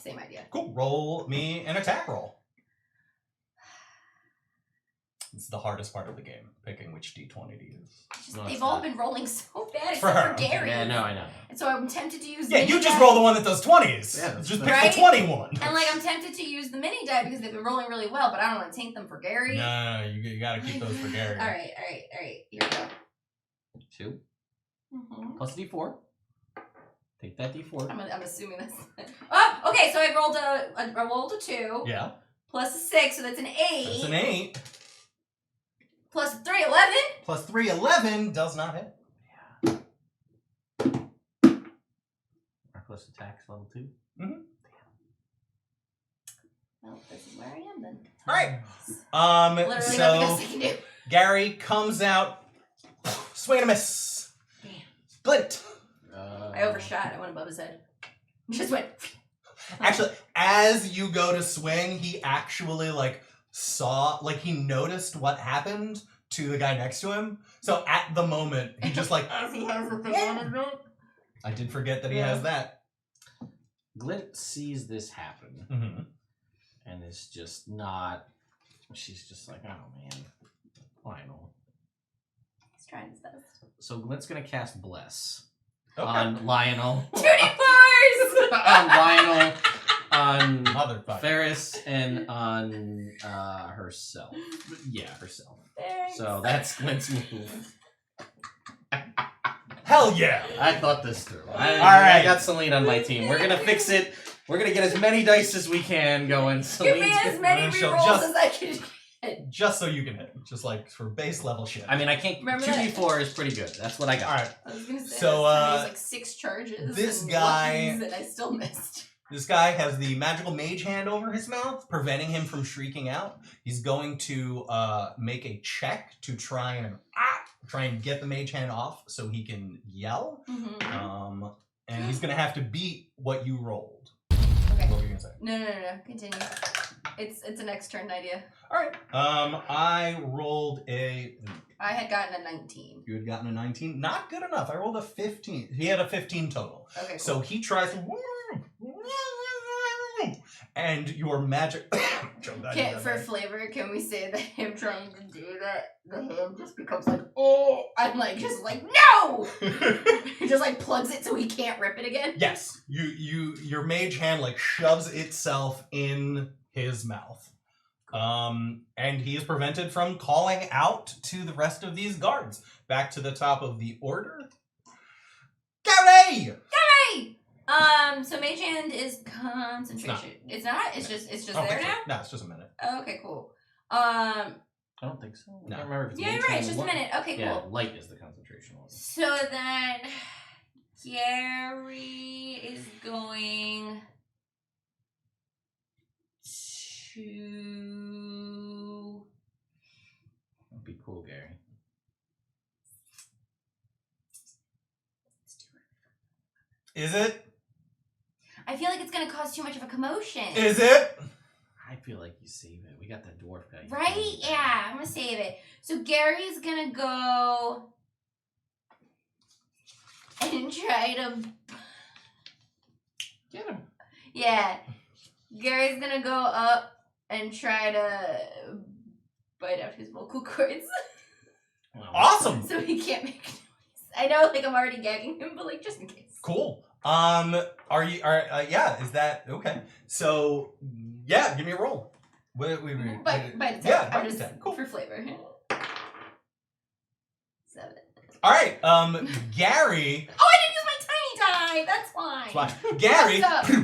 same idea. Cool. Roll me an attack roll. It's the hardest part of the game, picking which D20 to use. They've all been rolling so bad For except her. for Gary. Yeah, no, I know. And so I'm tempted to use Yeah, the you mini just die. roll the one that does 20s. Yeah, Just pick right? the 21. And, like, I'm tempted to use the mini die because they've been rolling really well, but I don't want to tank them for Gary. No, you gotta keep those for Gary. All right. Here we go. 2 Mm-hmm. plus D4. Take that D4. I'm assuming that's. Oh, okay. So I rolled a 2. Yeah. Plus a 6, so that's an 8. That's an 8. Plus 3, 11. Plus 3, 11 does not hit. Our close attacks level 2. Well, this is where I am then. Alright. Literally nothing So else I can do. Gary comes out. Swing and a miss. Damn. Glint. I overshot. I went above his head. Just went. Actually, as you go to swing, he actually, like, he noticed what happened to the guy next to him. So at the moment, he just, like, As he has the thing on his nose. I did forget that he has that. Glint sees this happen Mm-hmm. and is just not. She's just like, oh man, Lionel. He's trying his best. So Glint's gonna cast Bless Okay. on Lionel. 2d4s! On Lionel. motherfucker. Ferris and on herself. Yeah, herself. Thanks. So that's Glint's move. Hell yeah! I thought this through. I Alright. got Celine on my team. We're gonna fix it. We're gonna get as many dice as we can going. Give me as many she'll rerolls just- as I can. Just so you can hit. Just like for base level shit. I mean, I can't. Remember 2d4 is pretty good. That's what I got. Alright. I was gonna say. So, there's like 6 charges. this and guy- luckies, and I still missed. This guy has the magical mage hand over his mouth, preventing him from shrieking out. He's going to make a check to try and get the mage hand off so he can yell. Mm-hmm. And he's gonna have to beat what you rolled. Okay. What were you gonna say? No. Continue. It's a next turn idea. All right. I rolled a. I had gotten a 19. You had gotten a 19. Not good enough. I rolled a 15. He had a 15 total. Okay. Cool. So he tries to. And your magic. For flavor, can we say that him trying to do that, the hand just becomes like, oh, I'm like, just like, no! He just like plugs it so he can't rip it again. Yes, your mage hand like shoves itself in his mouth, and he is prevented from calling out to the rest of these guards. Back to the top of the order. Gary! Hey! So mage hand is concentration. It's not? It's just there now? No, it's just a minute. Oh, okay, cool. I don't think so. I No. can't remember if it's Yeah, you're one right. It's or just a one. minute. Okay, Yeah, cool. light is the concentration one. So then, Gary is going to. That'd be cool, Gary. Is it? I feel like it's gonna cause too much of a commotion. Is it? I feel like you save it. We got that dwarf guy. Right? Yeah, I'm gonna save it. So Gary's gonna go and try to. Get him. Yeah. Gary's gonna go up and try to bite out his vocal cords Well, Awesome. so he can't make noise. I know, like, I'm already gagging him, but, like, just in case. Cool. Yeah, is that okay? So, yeah, give me a roll. Bite attack. Yeah, I'm bite just attack. Cool. for flavor. 7. All right, Gary. Oh, I didn't use my tiny tie. That's fine. Watch. Gary What's up?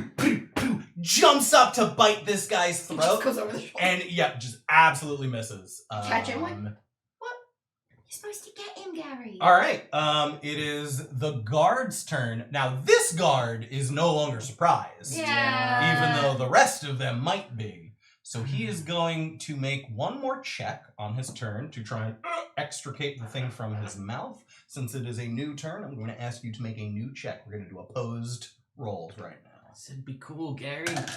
jumps up to bite this guy's He just throat, goes over the shoulder. and yeah, just absolutely misses. Catch him one? You're supposed to get him, Gary. All right, it is the guard's turn. Now, this guard is no longer surprised, Yeah. even though the rest of them might be. So he is going to make one more check on his turn to try and extricate the thing from his mouth. Since it is a new turn, I'm going to ask you to make a new check. We're going to do opposed rolls right now. I said be cool, Gary. God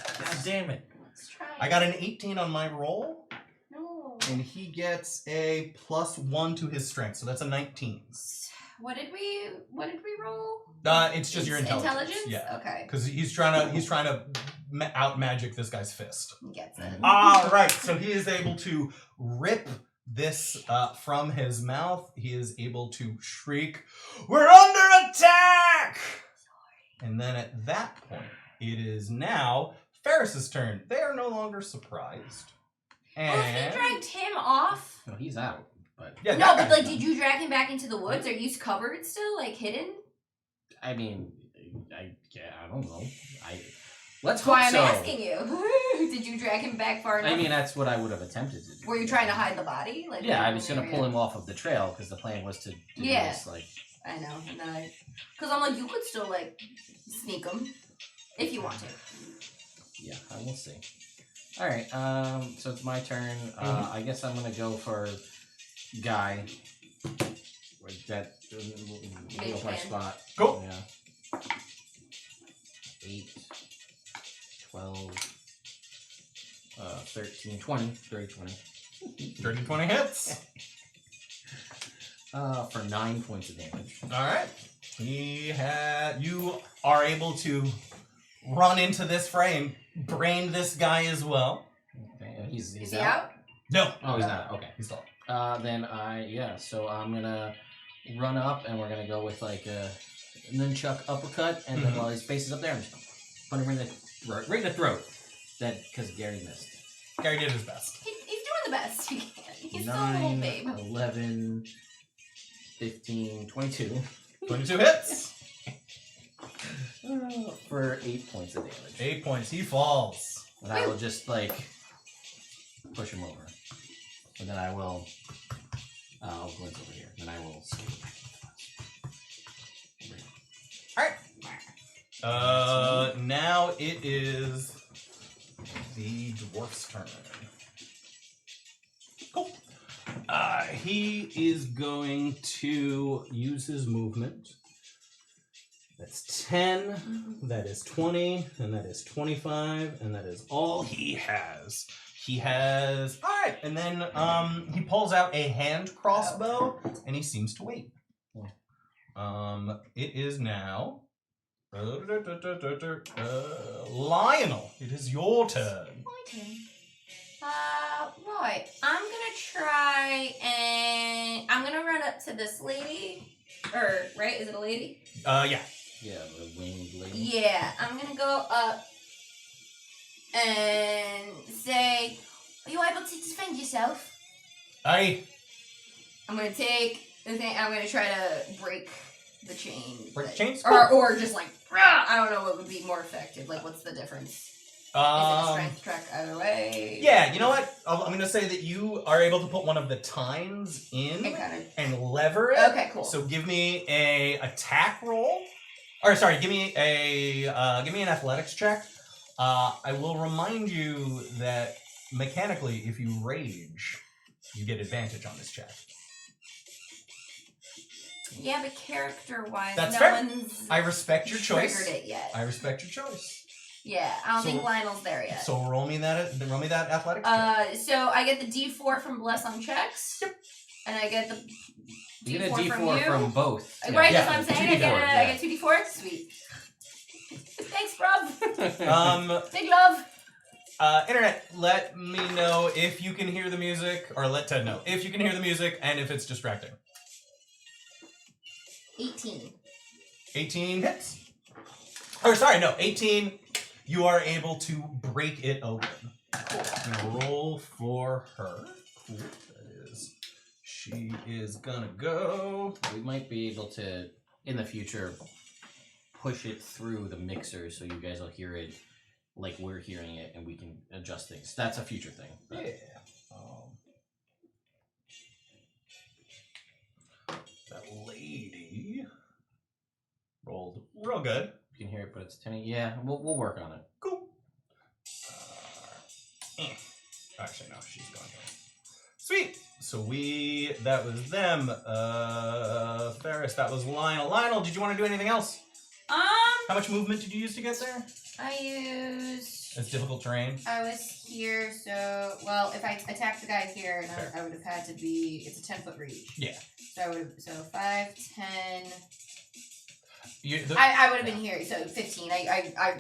damn it. Let's try. I got an 18 on my roll, No. and he gets a +1 to his strength, so that's a 19. What did we roll? It's just your intelligence. Yeah, Okay. because he's trying to out magic this guy's fist. He gets it. All right, so he is able to rip this from his mouth. He is able to shriek, "We're under attack!" And then at that point, it is now Ferris's turn. They are no longer surprised. Well, if And you dragged him off. No, he's out. But yeah, No, that but guy's like, done. did you drag him back into the woods? Are you covered still, like hidden? I mean, I don't know. Let's That's why hope I'm so. asking you. Did you drag him back far enough? I mean, that's what I would have attempted to do. Were you trying to hide the body? Like, Yeah, like, I was gonna pull him off of the trail because the plan was to do Yeah. this. Like, I know, because I'm like, you could still like sneak him if you want to. yeah, I will see. All right, so it's my turn. I guess I'm gonna go for guy. Like that. Mage my man. spot. Cool. Yeah. 8, 12, 13, 20, 30, 20. 30, 20 hits. For 9 points of damage. All right. You are able to run into this fray and brain this guy as well. Okay, he's Is he out? No. Oh, he's not. Okay. He's not. So I'm gonna run up and we're gonna go with like a nunchuck uppercut, and then while his face is up there, I'm just punch him right in the throat. That because Gary missed. Gary did his best. He's doing the best he can. He's still a 9, little babe. 11, 15, 22. 22 hits. For 8 points of damage. 8 points. He falls. And I will just like push him over. And then I will I'll glance over here. Then I will scale back into Alright. Now it is the dwarf's turn. Cool. He is going to use his movement. That's 10, that is 20, and that is 25, and that is all he has. He has... Alright, and then he pulls out a hand crossbow, and he seems to wait. It is now... Lionel, it is your turn. My turn. Right. I'm gonna try and I'm gonna run up to this lady. Right? Is it a lady? Yeah. Yeah, the winged lady. Yeah. I'm gonna go up and say, "Are you able to defend yourself?" I'm gonna take the thing. I'm gonna try to break the chain. Break the chains? Or just like, rah! I don't know what would be more effective. Like, what's the difference? Is it a strength track either way? Yeah, you know what? I'm going to say that you are able to put one of the tines in and lever it. Okay, cool. So give me a attack roll. Or sorry, give me an athletics check. I will remind you that mechanically, if you rage, you get advantage on this check. Yeah, but character-wise, That's no fair. one's I respect your choice. triggered it yet. I respect your choice. Yeah, I don't think Lionel's there yet. So roll me that athletics check. So I get the D4 from Bless on checks. Yep. And I get the You get a D4 D4 from you. from both. Right, Yeah. that's what I'm saying. 2D4, I get 2D4. Sweet. Thanks, bruv. Big love. Internet, let me know if you can hear the music, or let Ted know if you can hear the music and if it's distracting. 18. 18 hits. Or sorry, no, 18. You are able to break it open. Cool. I'm gonna roll for her. Cool. That is. She is gonna go. We might be able to, in the future, push it through the mixer so you guys will hear it like we're hearing it, and we can adjust things. That's a future thing. Yeah. That lady rolled real good. You can hear it, but it's tiny. Yeah, we'll work on it. Cool. Actually, no, she's gone here. Sweet. So that was them. Ferris, that was Lionel. Lionel, did you want to do anything else? How much movement did you use to get there? I used... It's difficult terrain. I was here, so... Well, if I attacked the guy here, I would have had to be... It's a 10-foot reach. Yeah. So I would have... So 5, 10... I I would have been here, so 15.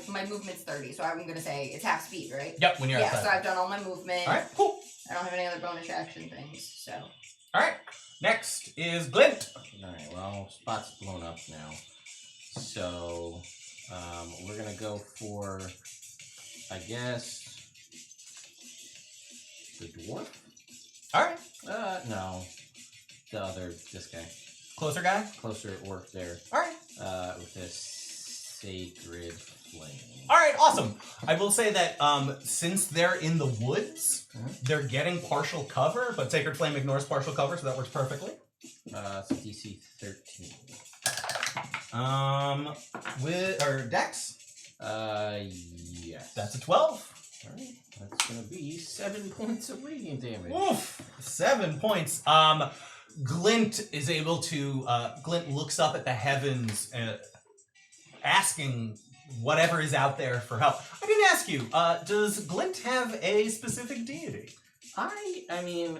My movement's 30, so I'm going to say it's half speed, right? Yep, when you're outside. Yeah, so I've done all my movement. Alright, cool. I don't have any other bonus action things, so... Alright, next is Glint. Alright, well, spot's blown up now. So, we're gonna go for, I guess, the dwarf? Alright. No. This guy. Closer guy? Closer orc there. Alright. With this sacred flame. Alright, awesome. I will say that since they're in the woods, they're getting partial cover, but Sacred Flame ignores partial cover, so that works perfectly. It's DC 13. Dex? Yes. That's a 12. Alright, that's gonna be 7 points of radiant damage. Oof! 7 points. Glint is able to, Glint looks up at the heavens, asking whatever is out there for help. I didn't ask you, does Glint have a specific deity? I mean,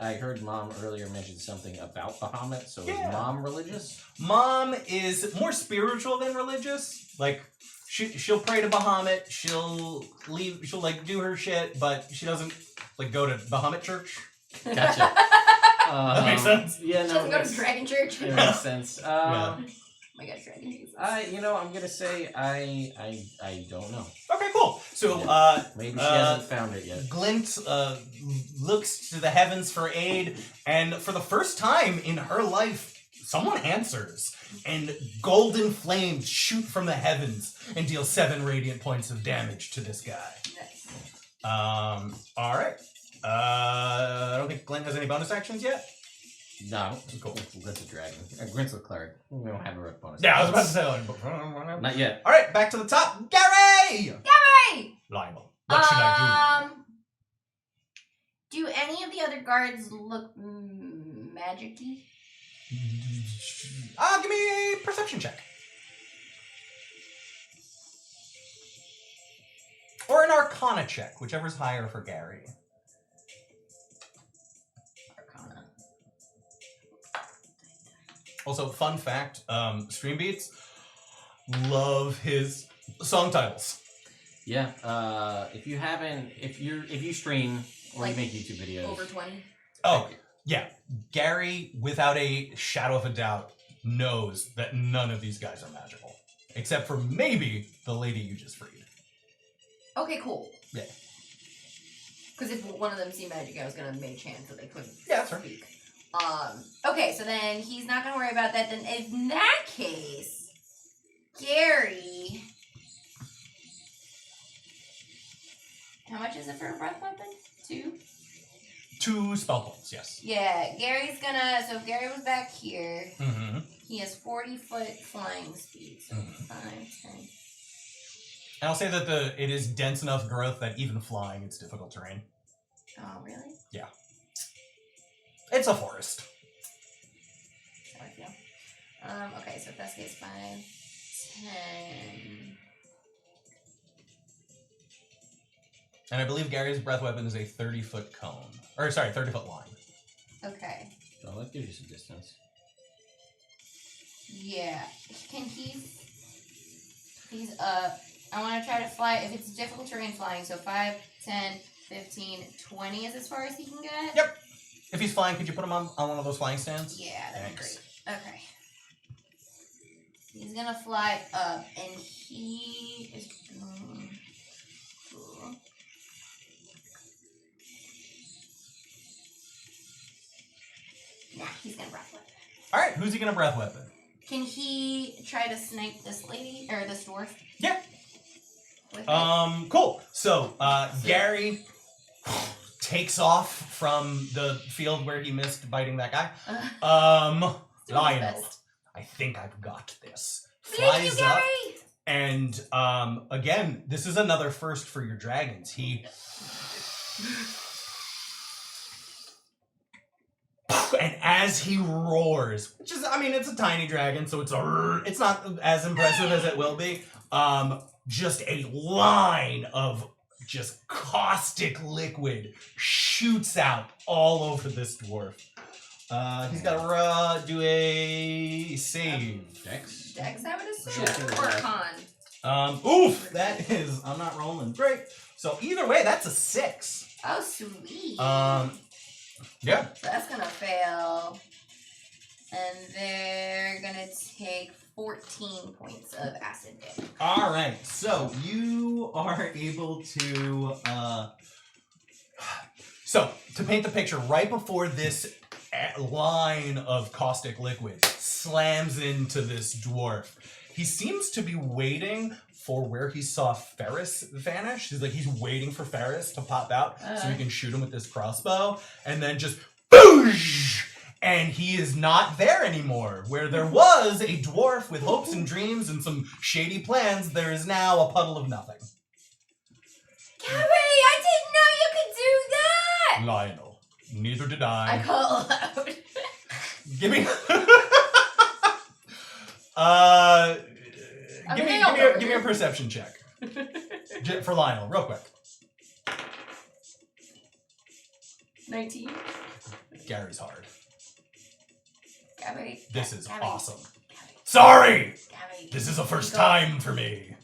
I heard Mom earlier mention something about Bahamut, so Yeah. is Mom religious? Mom is more spiritual than religious. Like, she'll pray to Bahamut, she'll like do her shit, but she doesn't like go to Bahamut church. Gotcha. That makes sense. Yeah, She no, doesn't go to Dragon Church. it makes sense. Yeah. Oh my god, Dragon Jesus. I'm gonna say I don't know. Okay, cool. So, Maybe she hasn't found it yet. Glint looks to the heavens for aid, and for the first time in her life, someone answers, and golden flames shoot from the heavens and deal 7 radiant points of damage to this guy. Nice. Alright. I don't think Glint has any bonus actions yet. No. Cool. Glint's a dragon. Glint's a cleric. We don't have a bonus. Yeah, I was about to say, Not yet. Alright, back to the top. Gary! Gary! Lionel, what should I do any of the other guards look magic-y? do? Give me a perception check. Or an arcana check, whichever's higher for Gary. Arcana. Also, fun fact, Stream Beats love his song titles. Yeah. If you stream or Like, you make YouTube videos. Over 20? Oh, yeah. Gary, without a shadow of a doubt, knows that none of these guys are magical. Except for maybe the lady you just freed. Okay, cool. Yeah. Because if one of them seemed magic, I was going to make a chance that they couldn't Yeah, that's speak. Okay, so then he's not going to worry about that. Then in that case, Gary... How much is it for a breath weapon? 2? 2 spell points, yes. Yeah, Gary's gonna... So if Gary was back here, Mm-hmm. he has 40-foot flying speed. So 5, 10... And I'll say that it is dense enough growth that even flying, it's difficult terrain. Oh, really? Yeah. It's a forest. That's how I feel. Okay, so best case 5, 10... And I believe Gary's breath weapon is a 30-foot cone. Or, sorry, 30-foot line. Okay. Oh, that gives you some distance. Yeah. Can he's up. I want to try to fly, if it's difficult terrain flying, so 5, 10, 15, 20 is as far as he can get? Yep. If he's flying, could you put him on one of those flying stands? Yeah, that'd be Thanks. great. Okay. He's gonna fly up, and he is going to... Nah, he's gonna breath weapon. Alright, who's he gonna breath weapon? Can he try to snipe this lady, or this dwarf? Yeah. With it? Cool. So, Gary takes off from the field where he missed biting that guy. Doing his Lionel, best. I think I've got this. Thank you, Flies up, Gary! and again, this is another first for your dragons. He and as he roars, which is, I mean, it's a tiny dragon, so it's not as impressive as it will be. Just a line of just caustic liquid shoots out all over this dwarf. He's got to do a save. Dex? Dex, I would assume. Sure. Or con. Oof, that is, I'm not rolling great. So either way, that's a 6. Oh, sweet. Yeah. So that's gonna fail. And they're gonna take 14 points of acid damage. All right, so you are able to. So to paint the picture, right before this line of caustic liquid slams into this dwarf, he seems to be waiting for where he saw Ferris vanish. He's waiting for Ferris to pop out so he can shoot him with this crossbow, and then just boosh! And he is not there anymore. Where there was a dwarf with hopes and dreams and some shady plans, there is now a puddle of nothing. Gary, I didn't know you could do that! Lionel, neither did I. I call aloud. Give me. Give me a perception check for Lionel, real quick. 19. Gary's hard. Gary. This is Gary. awesome. Gary. Sorry, Gary. this is a first Go. time for me.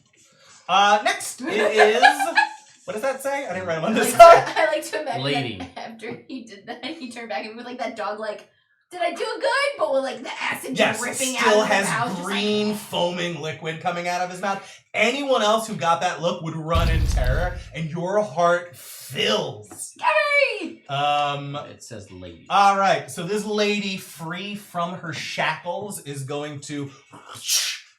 Next it is. What does that say? I didn't write them on this side. I like to imagine Lady. that after he did that, he turned back and with like that dog, like, Did I do it good? But with like the acid Yes, dripping still out of his has mouth, green just like, foaming liquid coming out of his mouth. Anyone else who got that look would run in terror, and your heart fills. Scary! It says lady. All right, so this lady, free from her shackles, is going to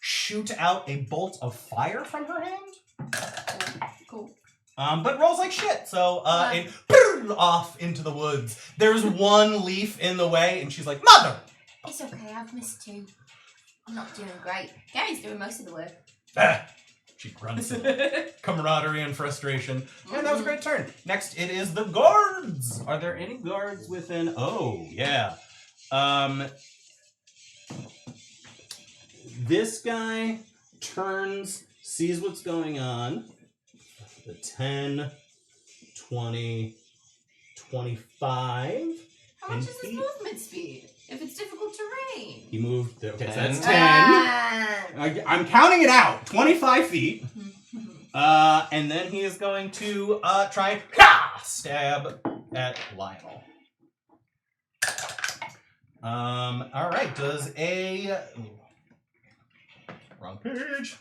shoot out a bolt of fire from her hand. Cool. But rolls like shit, so and off into the woods. There's one leaf in the way, and she's like, "Mother!" It's okay, I've missed two. I'm not doing great. Gary's doing most of the work. Ah. She grunts in camaraderie and frustration. And that was a great turn. Next, it is the guards. Are there any guards within? Oh, yeah. This guy turns, sees what's going on. The 10, 20, 25. How much is his movement speed? If it's difficult terrain. He moved. Okay, so 10. that's 10. I'm counting it out. 25 feet. And then he is going to try and stab at Lionel. All right. Does a wrong page?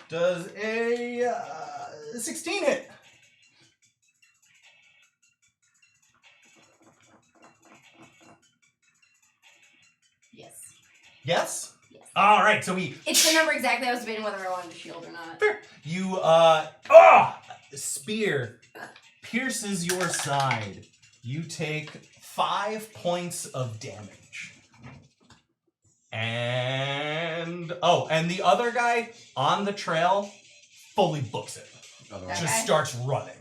Does a 16 hit? Yes. Yes. Yes. All right. So he. It's the number exactly. I was debating whether I wanted to shield or not. Fair. You spear pierces your side. You take 5 points of damage. And the other guy on the trail fully books it. Otherwise, Just starts running.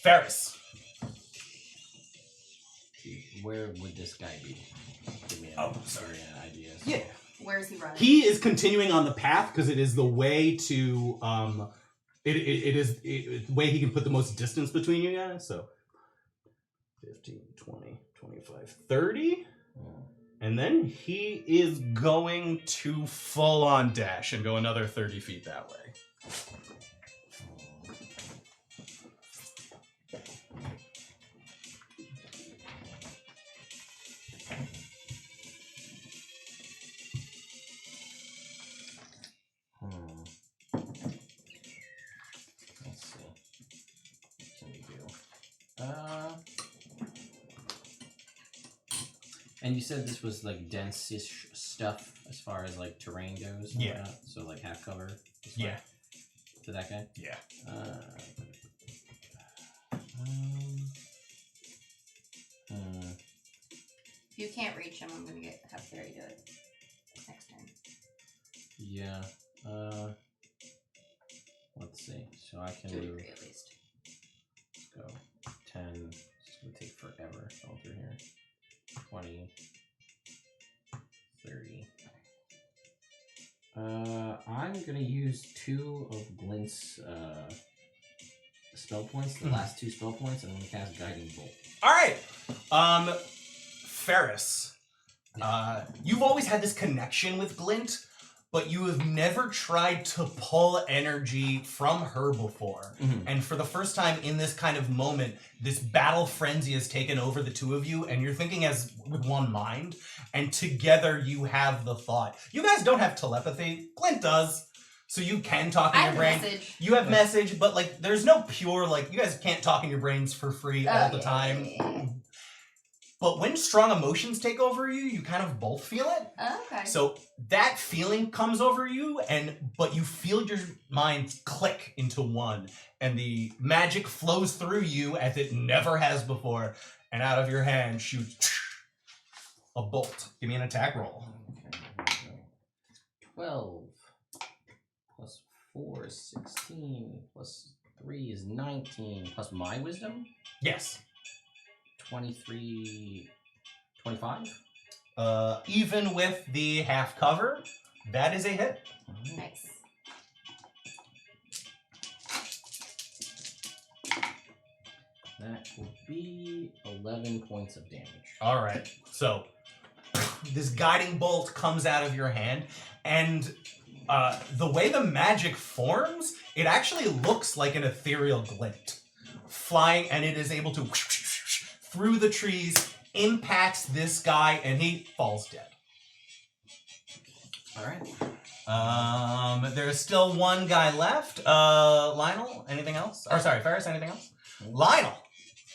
Ferris. where would this guy be? Give me an idea. Yeah. Where is he running? He is continuing on the path because it is the way to it is the way he can put the most distance between you guys. So 15, 20, 25, 30. And then he is going to full on dash and go another 30 feet that way. Let's see. What can we do? And you said this was like dense-ish stuff as far as like terrain goes? and Yeah. whatnot? So like half cover? Yeah. To that guy? Yeah. If you can't reach him, I'm gonna have Ferry do it next turn. Yeah. Let's see. So I can To a move. degree, at least. Let's go 10. It's going to take forever going through here. 20. 30. I'm going to use 2 of Glint's spell points, the last 2 spell points, and I'm going to cast Guiding Bolt. All right. Ferris, you've always had this connection with Glint, but you have never tried to pull energy from her before. Mhm. And for the first time in this kind of moment, this battle frenzy has taken over the two of you, and you're thinking as with one mind, and together you have the thought. You guys don't have telepathy. Glint does. So you can talk in I your have a brain. message. You have message, but like there's no pure, like you guys can't talk in your brains for free all the time. Yeah. But when strong emotions take over you, you kind of both feel it. Okay. So that feeling comes over you, but you feel your minds click into one, and the magic flows through you as it never has before, and out of your hand shoots a bolt. Give me an attack roll. Okay, here we go. 12 plus 4 is 16 plus 3 is 19 plus my wisdom? Yes. 23, 25? Even with the half cover, that is a hit. Nice. That will be 11 points of damage. All right. So this guiding bolt comes out of your hand, and the way the magic forms, it actually looks like an ethereal glint flying, and it is able to through the trees, impacts this guy, and he falls dead. All right. There's still one guy left. Lionel, anything else? Or sorry, Ferris, anything else? Lionel,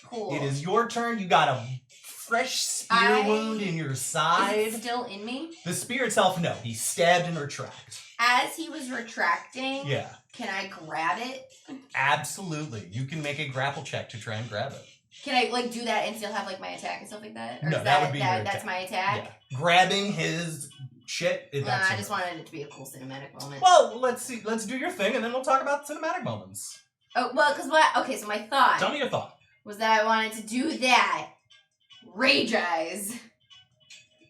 Cool. it is your turn. You got a fresh spear wound in your side. Is it still in me? The spear itself, no. He stabbed and retracted. As he was retracting, Yeah. can I grab it? Absolutely. You can make a grapple check to try and grab it. Can I like do that and still have like my attack and stuff like that? Or No, is that would be your that's attack. my attack? Yeah. Grabbing his shit. That's I your- just wanted it to be a cool cinematic moment. Well, let's see. Let's do your thing, and then we'll talk about cinematic moments. Oh well, because what? Okay, so my thought Tell me your thought. was that I wanted to do that. Rage eyes.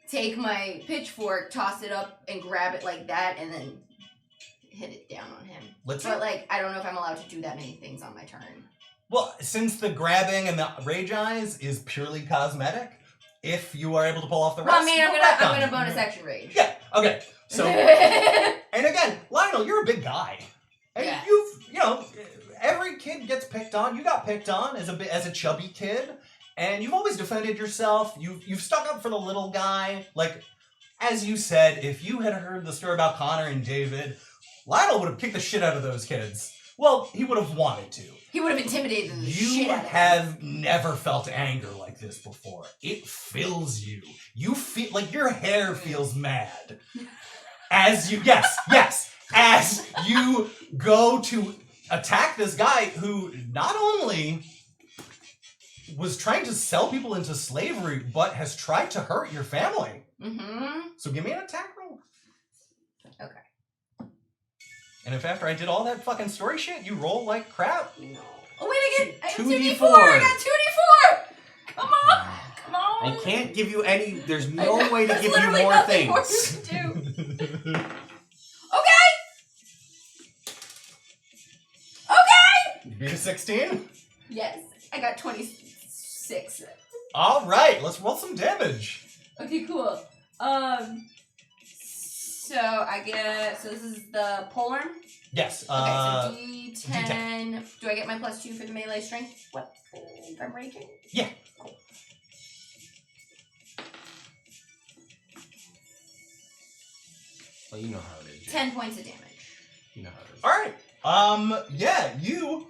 Take my pitchfork, toss it up, and grab it like that, and then hit it down on him. Let's But like, I don't know if I'm allowed to do that many things on my turn. Well, since the grabbing and the rage eyes is purely cosmetic, if you are able to pull off the rest, Well, I mean, we'll work I'm on gonna it. bonus action rage. Yeah. Okay. So, and again, Lionel, you're a big guy, and Yeah. every kid gets picked on. You got picked on as a chubby kid, and you've always defended yourself. You've stuck up for the little guy. Like, as you said, if you had heard the story about Connor and David, Lionel would have kicked the shit out of those kids. Well, he would have wanted to. He would have intimidated the You shit out of him. have never felt anger like this before. It fills you. You feel like your hair feels mad. As you as you go to attack this guy who not only was trying to sell people into slavery, but has tried to hurt your family. Mm-hmm. So give me an attack roll. Okay. And if after I did all that fucking story shit, you roll like crap, No. Oh wait, I got 2d4. 2d4. I got 2d4. Come on. Come on. I can't give you any. There's no way to There's give you literally more nothing more things. you can do. you beat a 16. Yes, I got 26. All right, let's roll some damage. Okay, cool. So I get, so this is the polearm. Yes. Okay, so D10. Do I get my +2 for the melee strength? What? If I'm raging? Yeah. Cool. Well, you know how it is. 10 points of damage. You know how it is. All right. Yeah, you.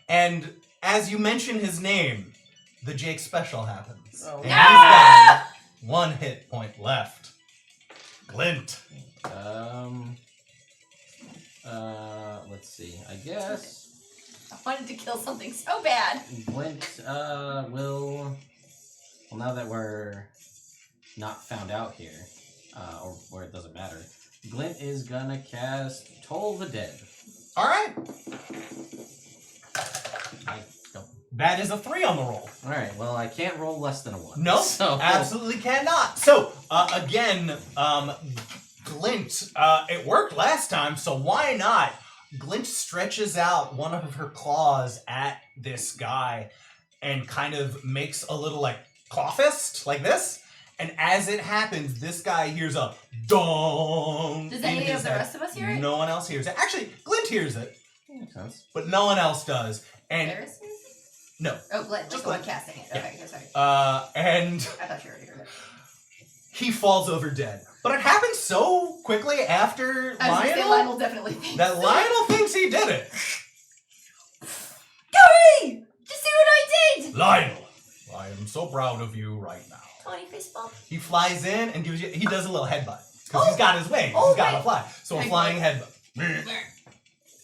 And as you mention his name, the Jake special happens. Oh, And no! he's got 1 hit point left. Glint. Let's see. I guess I wanted to kill something so bad. Glint will. Well, now that we're not found out here, or where it doesn't matter, Glint is gonna cast Toll the Dead. All right. I don't. That is a 3 on the roll. All right. Well, I can't roll less than a 1. No, So absolutely cannot. So, again, Glint, it worked last time, so why not? Glint stretches out one of her claws at this guy and kind of makes a little, like, claw fist, like this. And as it happens, this guy hears a dong. Does in any his of the head. rest of us hear it? No one else hears it. Actually, Glint hears it, Makes sense. but no one else does. And Ferris hears it? no. Oh, Glenn, like Just the one Glenn. casting it. Yeah. Okay, sorry. And I thought you already heard it. he falls over dead. But it happens so quickly after I was gonna say Lionel Lionel definitely thinks that Lionel thinks he did it. Gary! Just see what I did! Lionel, I am so proud of you right now. Tony fist bump. He flies in and gives you. He does a little headbutt because he's got his wings. Oh, He's got to right. fly. So a Headbutt. flying headbutt.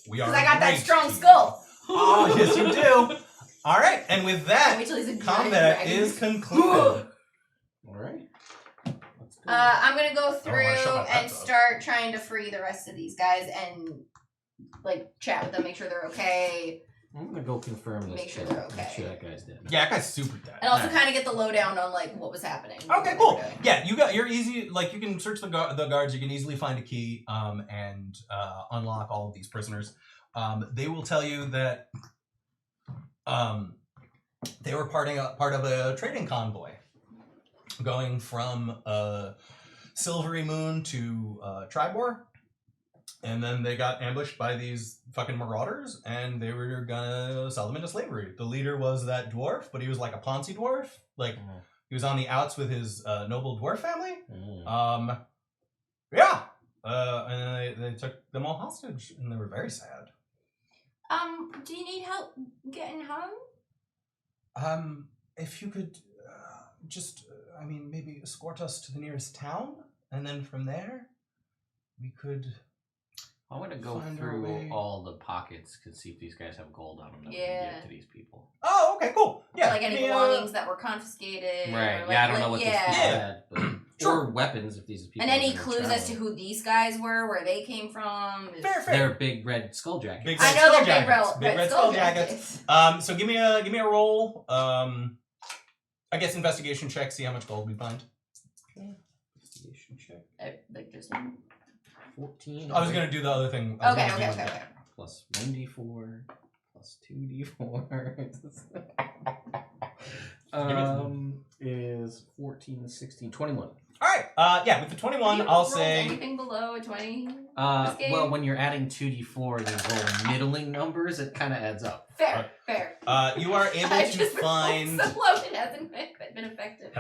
We are. Because I got that great strong team. skull. Oh yes, you do. All right, and with that, Wait till he's a giant combat dragon. is concluded. All right. Let's go. I'm gonna go I through don't wanna shut my and pets up. start trying to free the rest of these guys and like chat with them, make sure they're okay, I'm gonna go confirm this. Make sure shit. they're okay. Make sure that guy's dead. Yeah, that guy's super dead. and also Alright. kind of get the lowdown on like what was happening. Okay, cool. Yeah, you're easy. Like you can search the guards. You can easily find a key and unlock all of these prisoners. They will tell you that they were part of a trading convoy going from Silvery Moon to Tribor, And then they got ambushed by these fucking marauders, and they were gonna sell them into slavery. The leader was that dwarf, but he was like a Ponzi dwarf. Like, he was on the outs with his noble dwarf family. Yeah. And they took them all hostage, and they were very sad. Do you need help getting home? If you could just, maybe escort us to the nearest town, and then from there, we could... I want to go through all the pockets to see if these guys have gold on them that we can give to these people. Oh, okay, cool. Yeah. Like any belongings that were confiscated. Right. Or I don't know what these people had. But, Sure. Or weapons if these people. And any clues as to who these guys were, where they came from. Fair. They're big red skull jackets. Big I know they're big red skull jackets. So give me a roll. I guess investigation check. See how much gold we find. Okay. Investigation check. Like just 14. I was gonna do the other thing. Okay. Plus 1d4 plus 2d4 is 14, 16, 21. Alright, with the 21, I'll say... anything below a 20? Well, when you're adding 2d4 and you roll middling numbers, it kind of adds up. Fair. You are able to find... So low it hasn't been effective.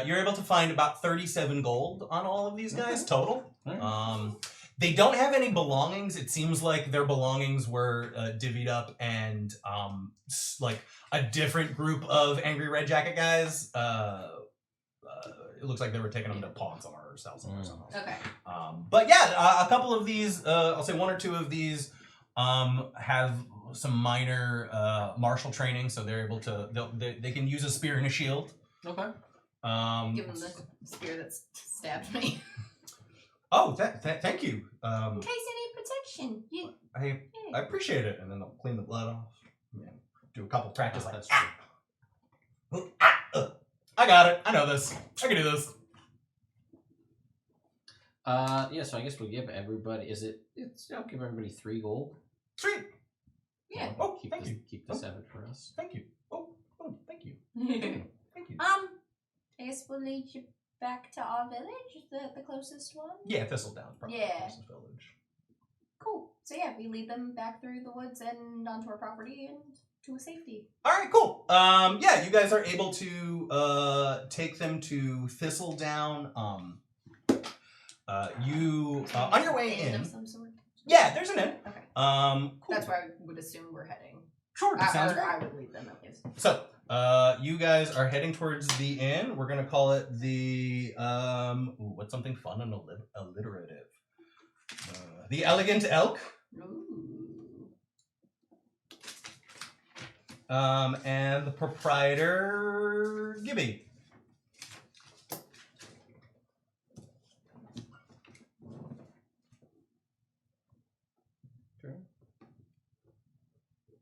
You're able to find about 37 gold on all of these guys total. They don't have any belongings. It seems like their belongings were divvied up, and like a different group of angry red jacket guys. It looks like they were taking them to pawn somewhere or sell somewhere. Okay. But yeah, a couple of these, I'll say one or two of these, have some minor martial training, so they're able to. They can use a spear and a shield. Okay. Give them the spear that stabbed me. Oh, thank you. In case you need protection. I appreciate it. And then they'll clean the blood off. Yeah. Do a couple practice like that's true. I got it. I know this. I can do this. So I guess we'll give everybody. I'll give everybody 3 gold. Sweet. Yeah. Oh, thank you. Keep the 7 for us. Thank you. Oh, thank you. Thank you. I guess we'll lead you back to our village, the closest one. Yeah, Thistledown, probably the closest village. Cool. So yeah, we lead them back through the woods and onto our property and to a safety. All right, cool. You guys are able to take them to Thistledown. You on your way in. Of some sort? Yeah, there's an inn. Okay. Cool. That's where I would assume we're heading. Sure, sounds great. I would lead them at least. So, you guys are heading towards the inn. We're gonna call it the what's something fun and alliterative? The Elegant Elk. Ooh. And the proprietor Gibby.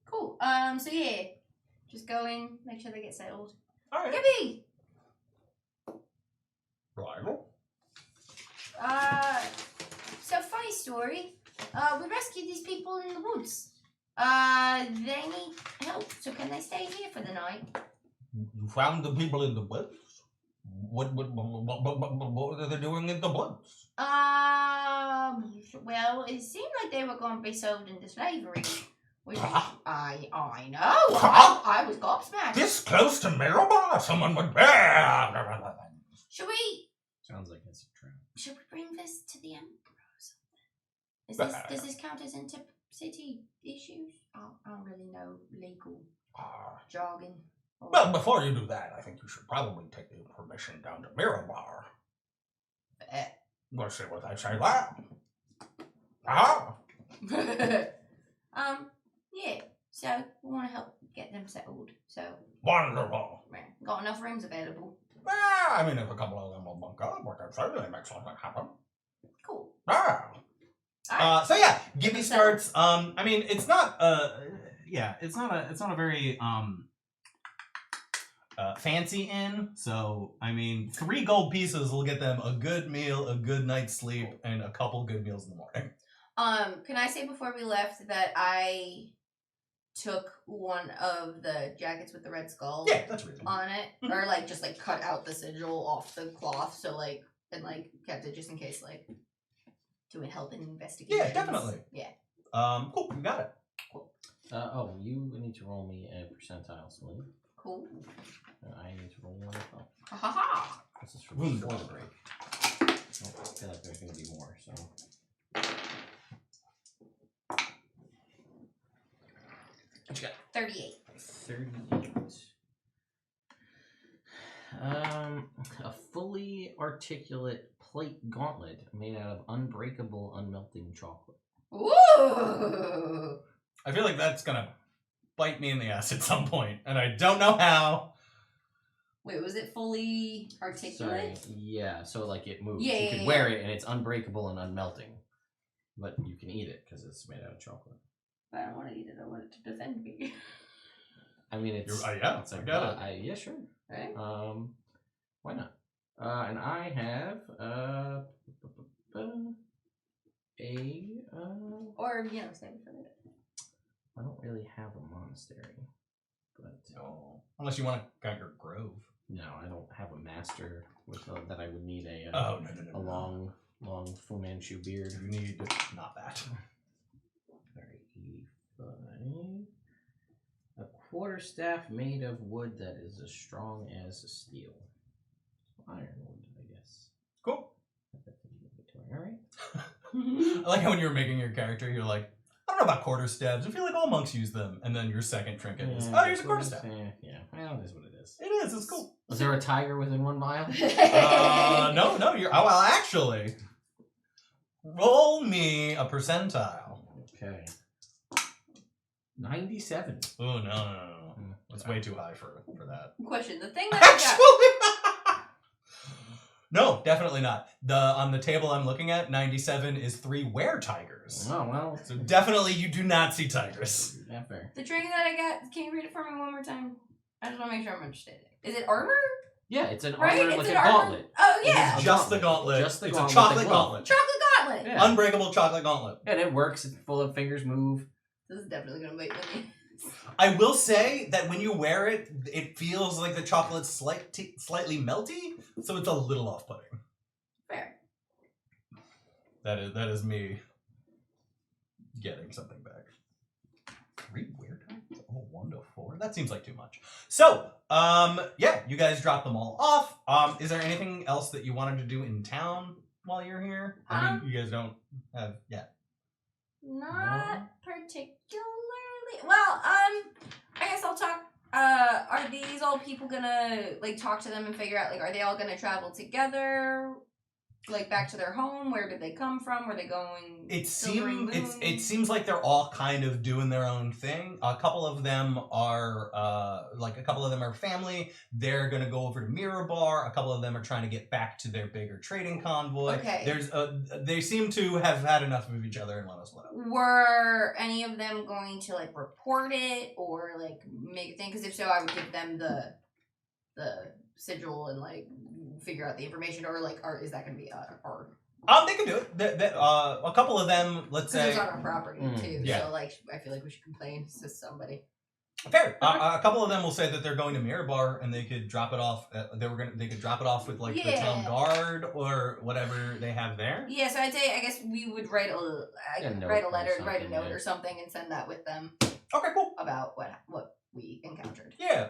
Cool. So yeah, just go in, make sure they get settled. All right. Gibby. Lionel. So funny story. We rescued these people in the woods. They need help, so can they stay here for the night? You found the people in the woods? What are they doing in the woods? Well, it seemed like they were going to be sold into slavery. Which I know. I was gobsmacked. This close to Miramar, someone would. Should we? Sounds like it's a trap. Should we bring this to the emperor or something? Does this count as intercity issues? I don't really know legal jargon. Well, before you do that, I think you should probably take the information down to Miramar. We'll see what they say there. Yeah. So we want to help get them settled. So Wonderful. got enough rooms available. I mean, if a couple of them will bunk up, we can certainly make something happen. Cool. So yeah, Gibby starts. I mean, it's not. It's not a very fancy inn. So I mean, 3 gold pieces will get them a good meal, a good night's sleep, and a couple good meals in the morning. Can I say before we left that I took one of the jackets with the red skull That's reasonable. on it, or just cut out the sigil off the cloth, so and kept it just in case to help in investigations. Yeah, definitely. Yeah. Cool. You got it. Cool. You need to roll me a percentile, Celine. Cool. I need to roll one as well. Ha ha ha! This is for before the break. I feel like there's going to be more, so. What you got? 38. 38. A fully articulate plate gauntlet made out of unbreakable, unmelting chocolate. Ooh! I feel like that's gonna bite me in the ass at some point, and I don't know how. Wait, was it fully articulate? Sorry. Yeah, so like it moves. Yeah, you yeah, could wear it, and it's unbreakable and unmelting, but you can eat it because it's made out of chocolate. But I don't want to eat it. I want it to defend me. I mean, it's yeah, it's I like got it. yeah, sure. Right? Why not? And I have Or, you know, save it for later. I don't really have a monastery, but No. Unless you want to got your grove. no, I don't have a master with that I would need a No. long Fu Manchu beard. You need not that. 35. A quarterstaff made of wood that is as strong as steel. Ironwood, I guess. Cool. Alright. I like how when you're making your character, you're like, I don't know about quarterstaffs. I feel like all monks use them. And then your second trinket is, oh, here's a quarterstaff. Yeah, well, it is what it is. It is. It's cool. Was there a tiger within 1 mile? No. You're. Oh, well, actually, roll me a percentile. Okay. 97. Oh no. That's way too high for that. Question. The thing that I got... Actually, no, definitely not. On the table I'm looking at, 97 is 3 were-tigers. Oh, well. So definitely you do not see tigers. Yeah, fair. The trinket that I got, can you read it for me one more time? I just want to make sure I'm understanding. Is it armor? Yeah, it's an Right? armor, It's like an a armor. gauntlet. Oh, yeah. It's Just the gauntlet. Just the it's gauntlet, a chocolate the glove. gauntlet. Chocolate gauntlet. Yeah. Unbreakable chocolate gauntlet. And it works. It's full of fingers move. This is definitely going to bite me. I will say that when you wear it, it feels like the chocolate's slightly melty, so it's a little off-putting. Fair. That is me getting something back. 3 were-tigers? Oh, 1 to 4? That seems like too much. So, yeah, you guys dropped them all off. Is there anything else that you wanted to do in town while you're here? I mean, you guys don't have yet. Not particularly. Well, I guess I'll talk. Are these all people gonna like talk to them and figure out like are they all gonna travel together, like back to their home? Where did they come from? Were they going? It seems like they're all kind of doing their own thing. A couple of them are family. They're gonna go over to Mirror Bar. A couple of them are trying to get back to their bigger trading convoy. Okay. They seem to have had enough of each other and want to split up. Were any of them going to like report it or like make a thing? Because if so, I would give them the sigil and like figure out the information, or like, is that gonna be our? They can do it. A couple of them, let's say, it's on our property too. yeah. So like, I feel like we should complain to somebody. fair. A couple of them will say that they're going to Mirror Bar and they could drop it off. They could drop it off with like the town guard or whatever they have there. Yeah, so I'd say I guess we would write a note or something and send that with them. Okay, cool. About what we encountered. Yeah,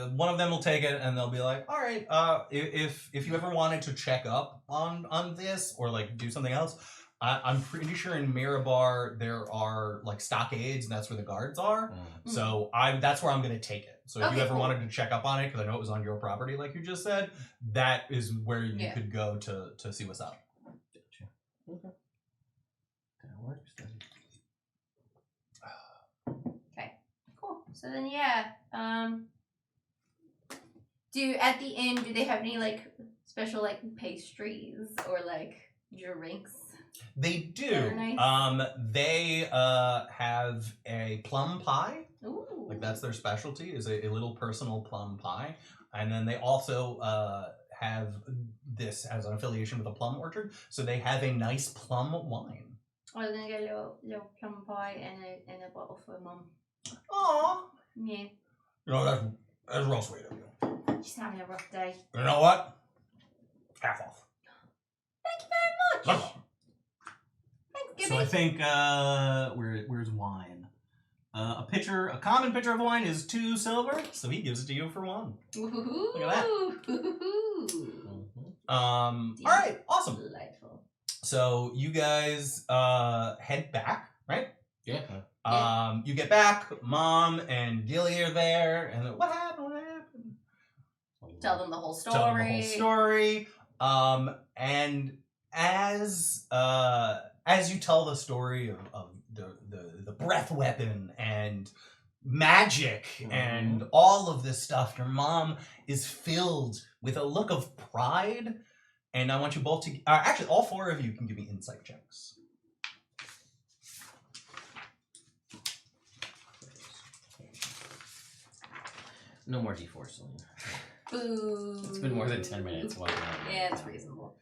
one of them will take it and they'll be like, all right, if you ever wanted to check up on this or like do something else, I'm pretty sure in Mirror Bar there are like stockades and that's where the guards are. Mm. So that's where I'm going to take it. So if you ever cool. wanted to check up on it, because I know it was on your property like you just said, that is where you could go to see what's up. Gotcha. Okay. That works then. Cool. So then at the inn, do they have any like special like pastries or like drinks? They do. They're nice. They have a plum pie. Ooh. Like that's their specialty, is a little personal plum pie. And then they also have this as an affiliation with a plum orchard. So they have a nice plum wine. I was gonna get a little plum pie and a bottle for Mum. Aww. Yeah. You know, that's real sweet of you. She's having a rough day. You know what? Half off. Thank you very much. So I think where's wine? A common pitcher of wine is 2 silver, so he gives it to you for 1. Woohoo! Look at that. All right, awesome. Delightful. So you guys head back, right? Yeah. You get back. Mom and Gilly are there, and they're, what happened? What happened? Tell them the whole story. Tell them the whole story. And as you tell the story of the breath weapon and magic and all of this stuff, your mom is filled with a look of pride. And I want you both to actually all 4 of you can give me insight checks. No more D4, Celine. Boo. It's been more than 10 minutes. Wow. Yeah, it's reasonable.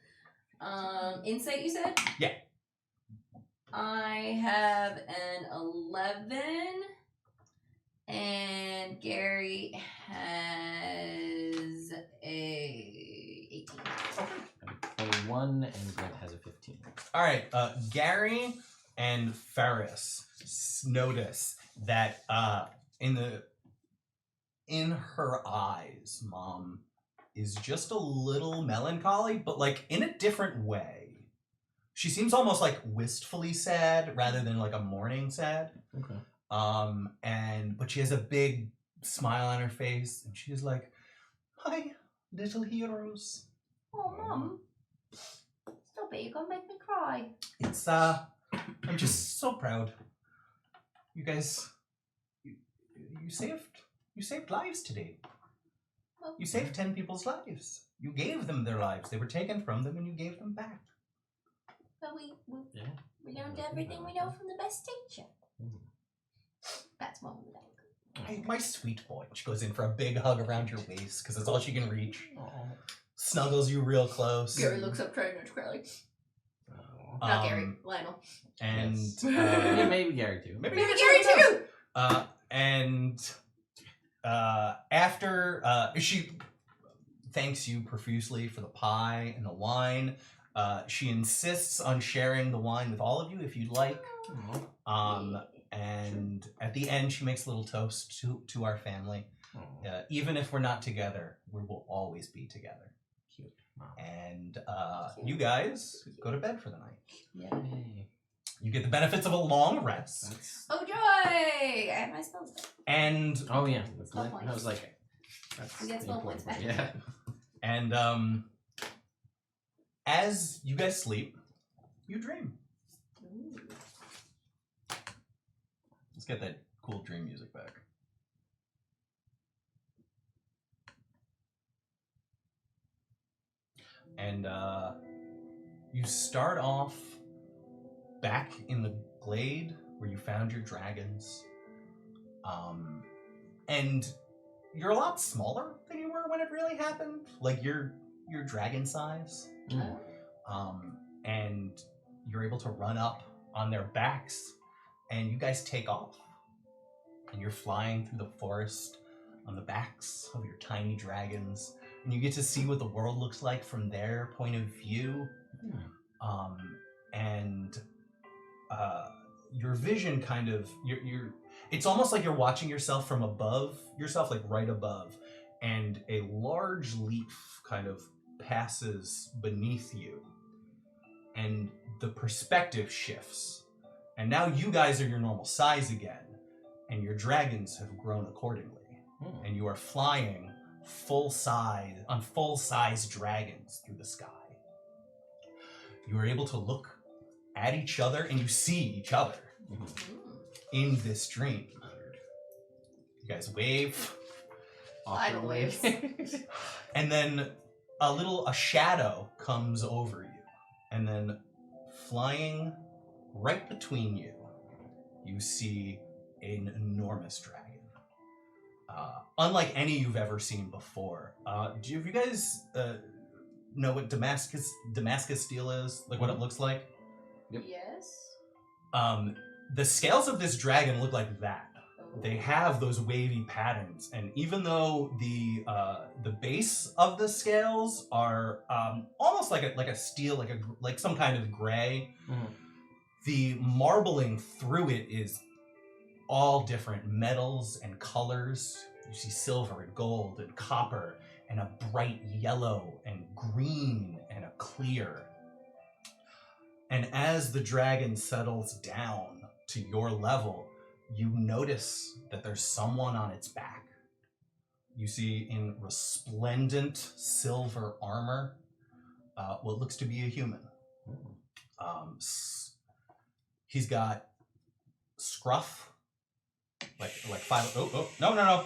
Insight, you said? Yeah. I have an 11, and Gary has a 18. 21, and Grant has a 15. All right, Gary and Ferris notice that in her eyes, Mom is just a little melancholy, but like in a different way. She seems almost like wistfully sad rather than like a mourning sad. Okay. But she has a big smile on her face, and she's like, "Hi, little heroes." Oh, Mom. Stop it, you're gonna make me cry. It's I'm just so proud. You guys, you saved lives today. Oh. You saved 10 people's lives. You gave them their lives. They were taken from them, and you gave them back. But we learned everything we know from the best teacher. That's Mom would like. Hey, my sweet boy. She goes in for a big hug around your waist because that's all she can reach. Snuggles you real close. Gary looks up trying to cry. Oh. Not Gary, Lionel. And Yes. Yeah, maybe Gary too. maybe Maybe Gary too! After she thanks you profusely for the pie and the wine, she insists on sharing the wine with all of you if you'd like. And at the end, she makes a little toast to our family. Even if we're not together, we will always be together. Cute. Wow. And you guys go to bed for the night. Yay. You get the benefits of a long rest. That's... Oh, joy! I have my spells back. And Oh, yeah. That's Spell lit. points. I was like... That's We get the spell important points part. back. Yeah. And as you guys sleep, you dream. Ooh. Let's get that cool dream music back. And you start off back in the glade where you found your dragons. And you're a lot smaller than you were when it really happened. Like you're dragon size. And you're able to run up on their backs, and you guys take off. And you're flying through the forest on the backs of your tiny dragons, and you get to see what the world looks like from their point of view. Your vision kind of you're it's almost like you're watching yourself from above yourself, like right above, and a large leaf kind of passes beneath you, and the perspective shifts, and now you guys are your normal size again, and your dragons have grown accordingly, and you are flying full size dragons through the sky. You are able to look at each other, and you see each other in this dream. You guys wave, Idle waves. and then a shadow comes over you, and then flying right between you, you see an enormous dragon. Unlike any you've ever seen before. Do you guys know what Damascus steel is? Like what it looks like? Yep. Yes. The scales of this dragon look like that. They have those wavy patterns, and even though the base of the scales are almost like a steel, like some kind of gray, The marbling through it is all different metals and colors. You see silver and gold and copper and a bright yellow and green and a clear. And as the dragon settles down to your level, you notice that there's someone on its back. You see in resplendent silver armor what looks to be a human. He's got scruff, like five. No!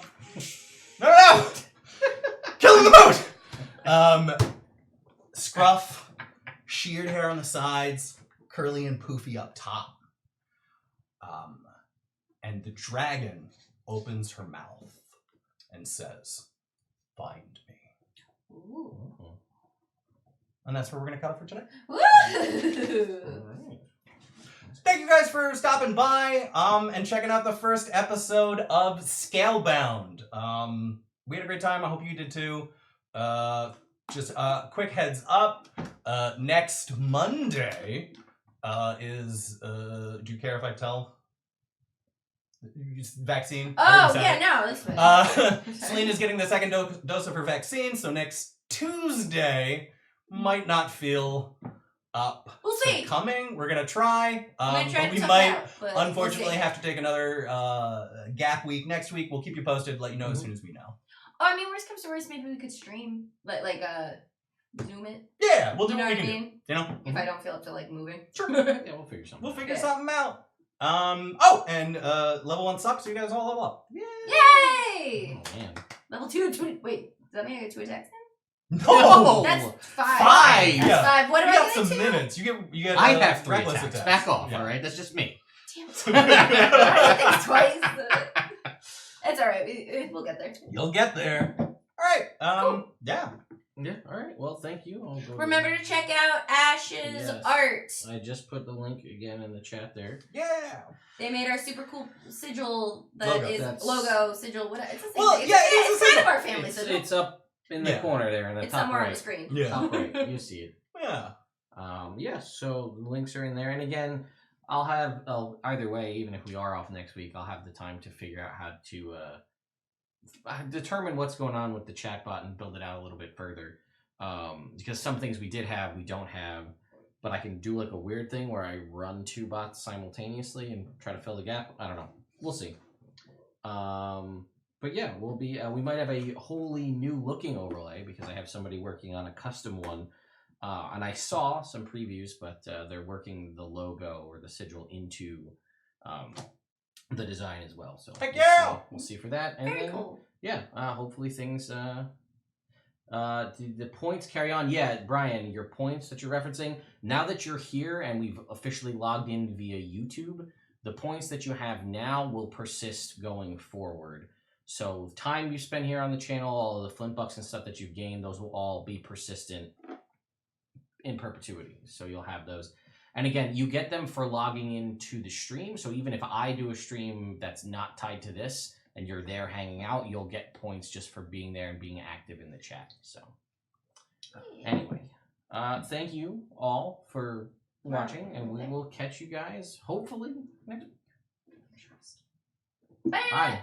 Killing the boat. Scruff, sheared hair on the sides, curly and poofy up top. And the dragon opens her mouth and says, "Find me." Ooh. And that's where we're going to cut it for today. Woo! Alright. Thank you guys for stopping by and checking out the first episode of Scalebound. We had a great time. I hope you did too. Just a quick heads up. Next Monday is... do you care if I tell? Vaccine? Oh, yeah, no, this way. Selena's getting the second dose of her vaccine, so next Tuesday might not feel up. We'll to see. Coming. We're gonna try. Might try But we something might out, but unfortunately we'll see. have to take another gap week next week. We'll keep you posted, let you know as soon as we know. Oh, I mean, worst comes to worst, maybe we could stream, Zoom it. Yeah, we'll do You know what we what I can do. mean? You know? If I don't feel up to moving. Sure. Yeah, we'll figure something We'll out. figure Yeah. something out. And level 1 sucks, so you guys all level up. Yay! Oh, man. Level 2, wait, does that mean I get 2 attacks then? No! That's 5. Five! That's Yeah. 5. What do You I got get some into? minutes. You get I have 3 reckless attacks. Back off, Yeah. alright? That's just me. Damn it. I did things twice. It's alright, we'll get there. You'll get there. Alright, Cool. yeah. Yeah, alright. Well, thank you. I'll go Remember to check out Ash's Yes. art. I just put the link again in the chat there. Yeah. They made our super cool sigil that Logo. is That's- logo, sigil, whatever. It's the same Well, thing. yeah, it is It's the kind same- of our family It's, sigil. it's up in the Yeah. corner there in the It's top somewhere right. on the screen. Yeah. Top right. You see it. Yeah. Yeah, so the links are in there. And again, I'll have, either way, even if we are off next week, I'll have the time to figure out how to determine what's going on with the chatbot and build it out a little bit further. Because some things we did have, we don't have, but I can do a weird thing where I run 2 bots simultaneously and try to fill the gap. I don't know. We'll see. But yeah, we'll be, we might have a wholly new looking overlay because I have somebody working on a custom one. And I saw some previews, but they're working the logo or the sigil into the design as well. So Heck we'll yeah! see. We'll see for that. And Very then, cool. yeah, hopefully things. The points carry on. Yeah, Brian, your points that you're referencing. Now that you're here and we've officially logged in via YouTube, the points that you have now will persist going forward. So time you spend here on the channel, all of the flint bucks and stuff that you've gained, those will all be persistent in perpetuity. So you'll have those. And again, you get them for logging into the stream. So even if I do a stream that's not tied to this and you're there hanging out, you'll get points just for being there and being active in the chat. So anyway, thank you all for watching, and we will catch you guys hopefully next week. Bye. Bye.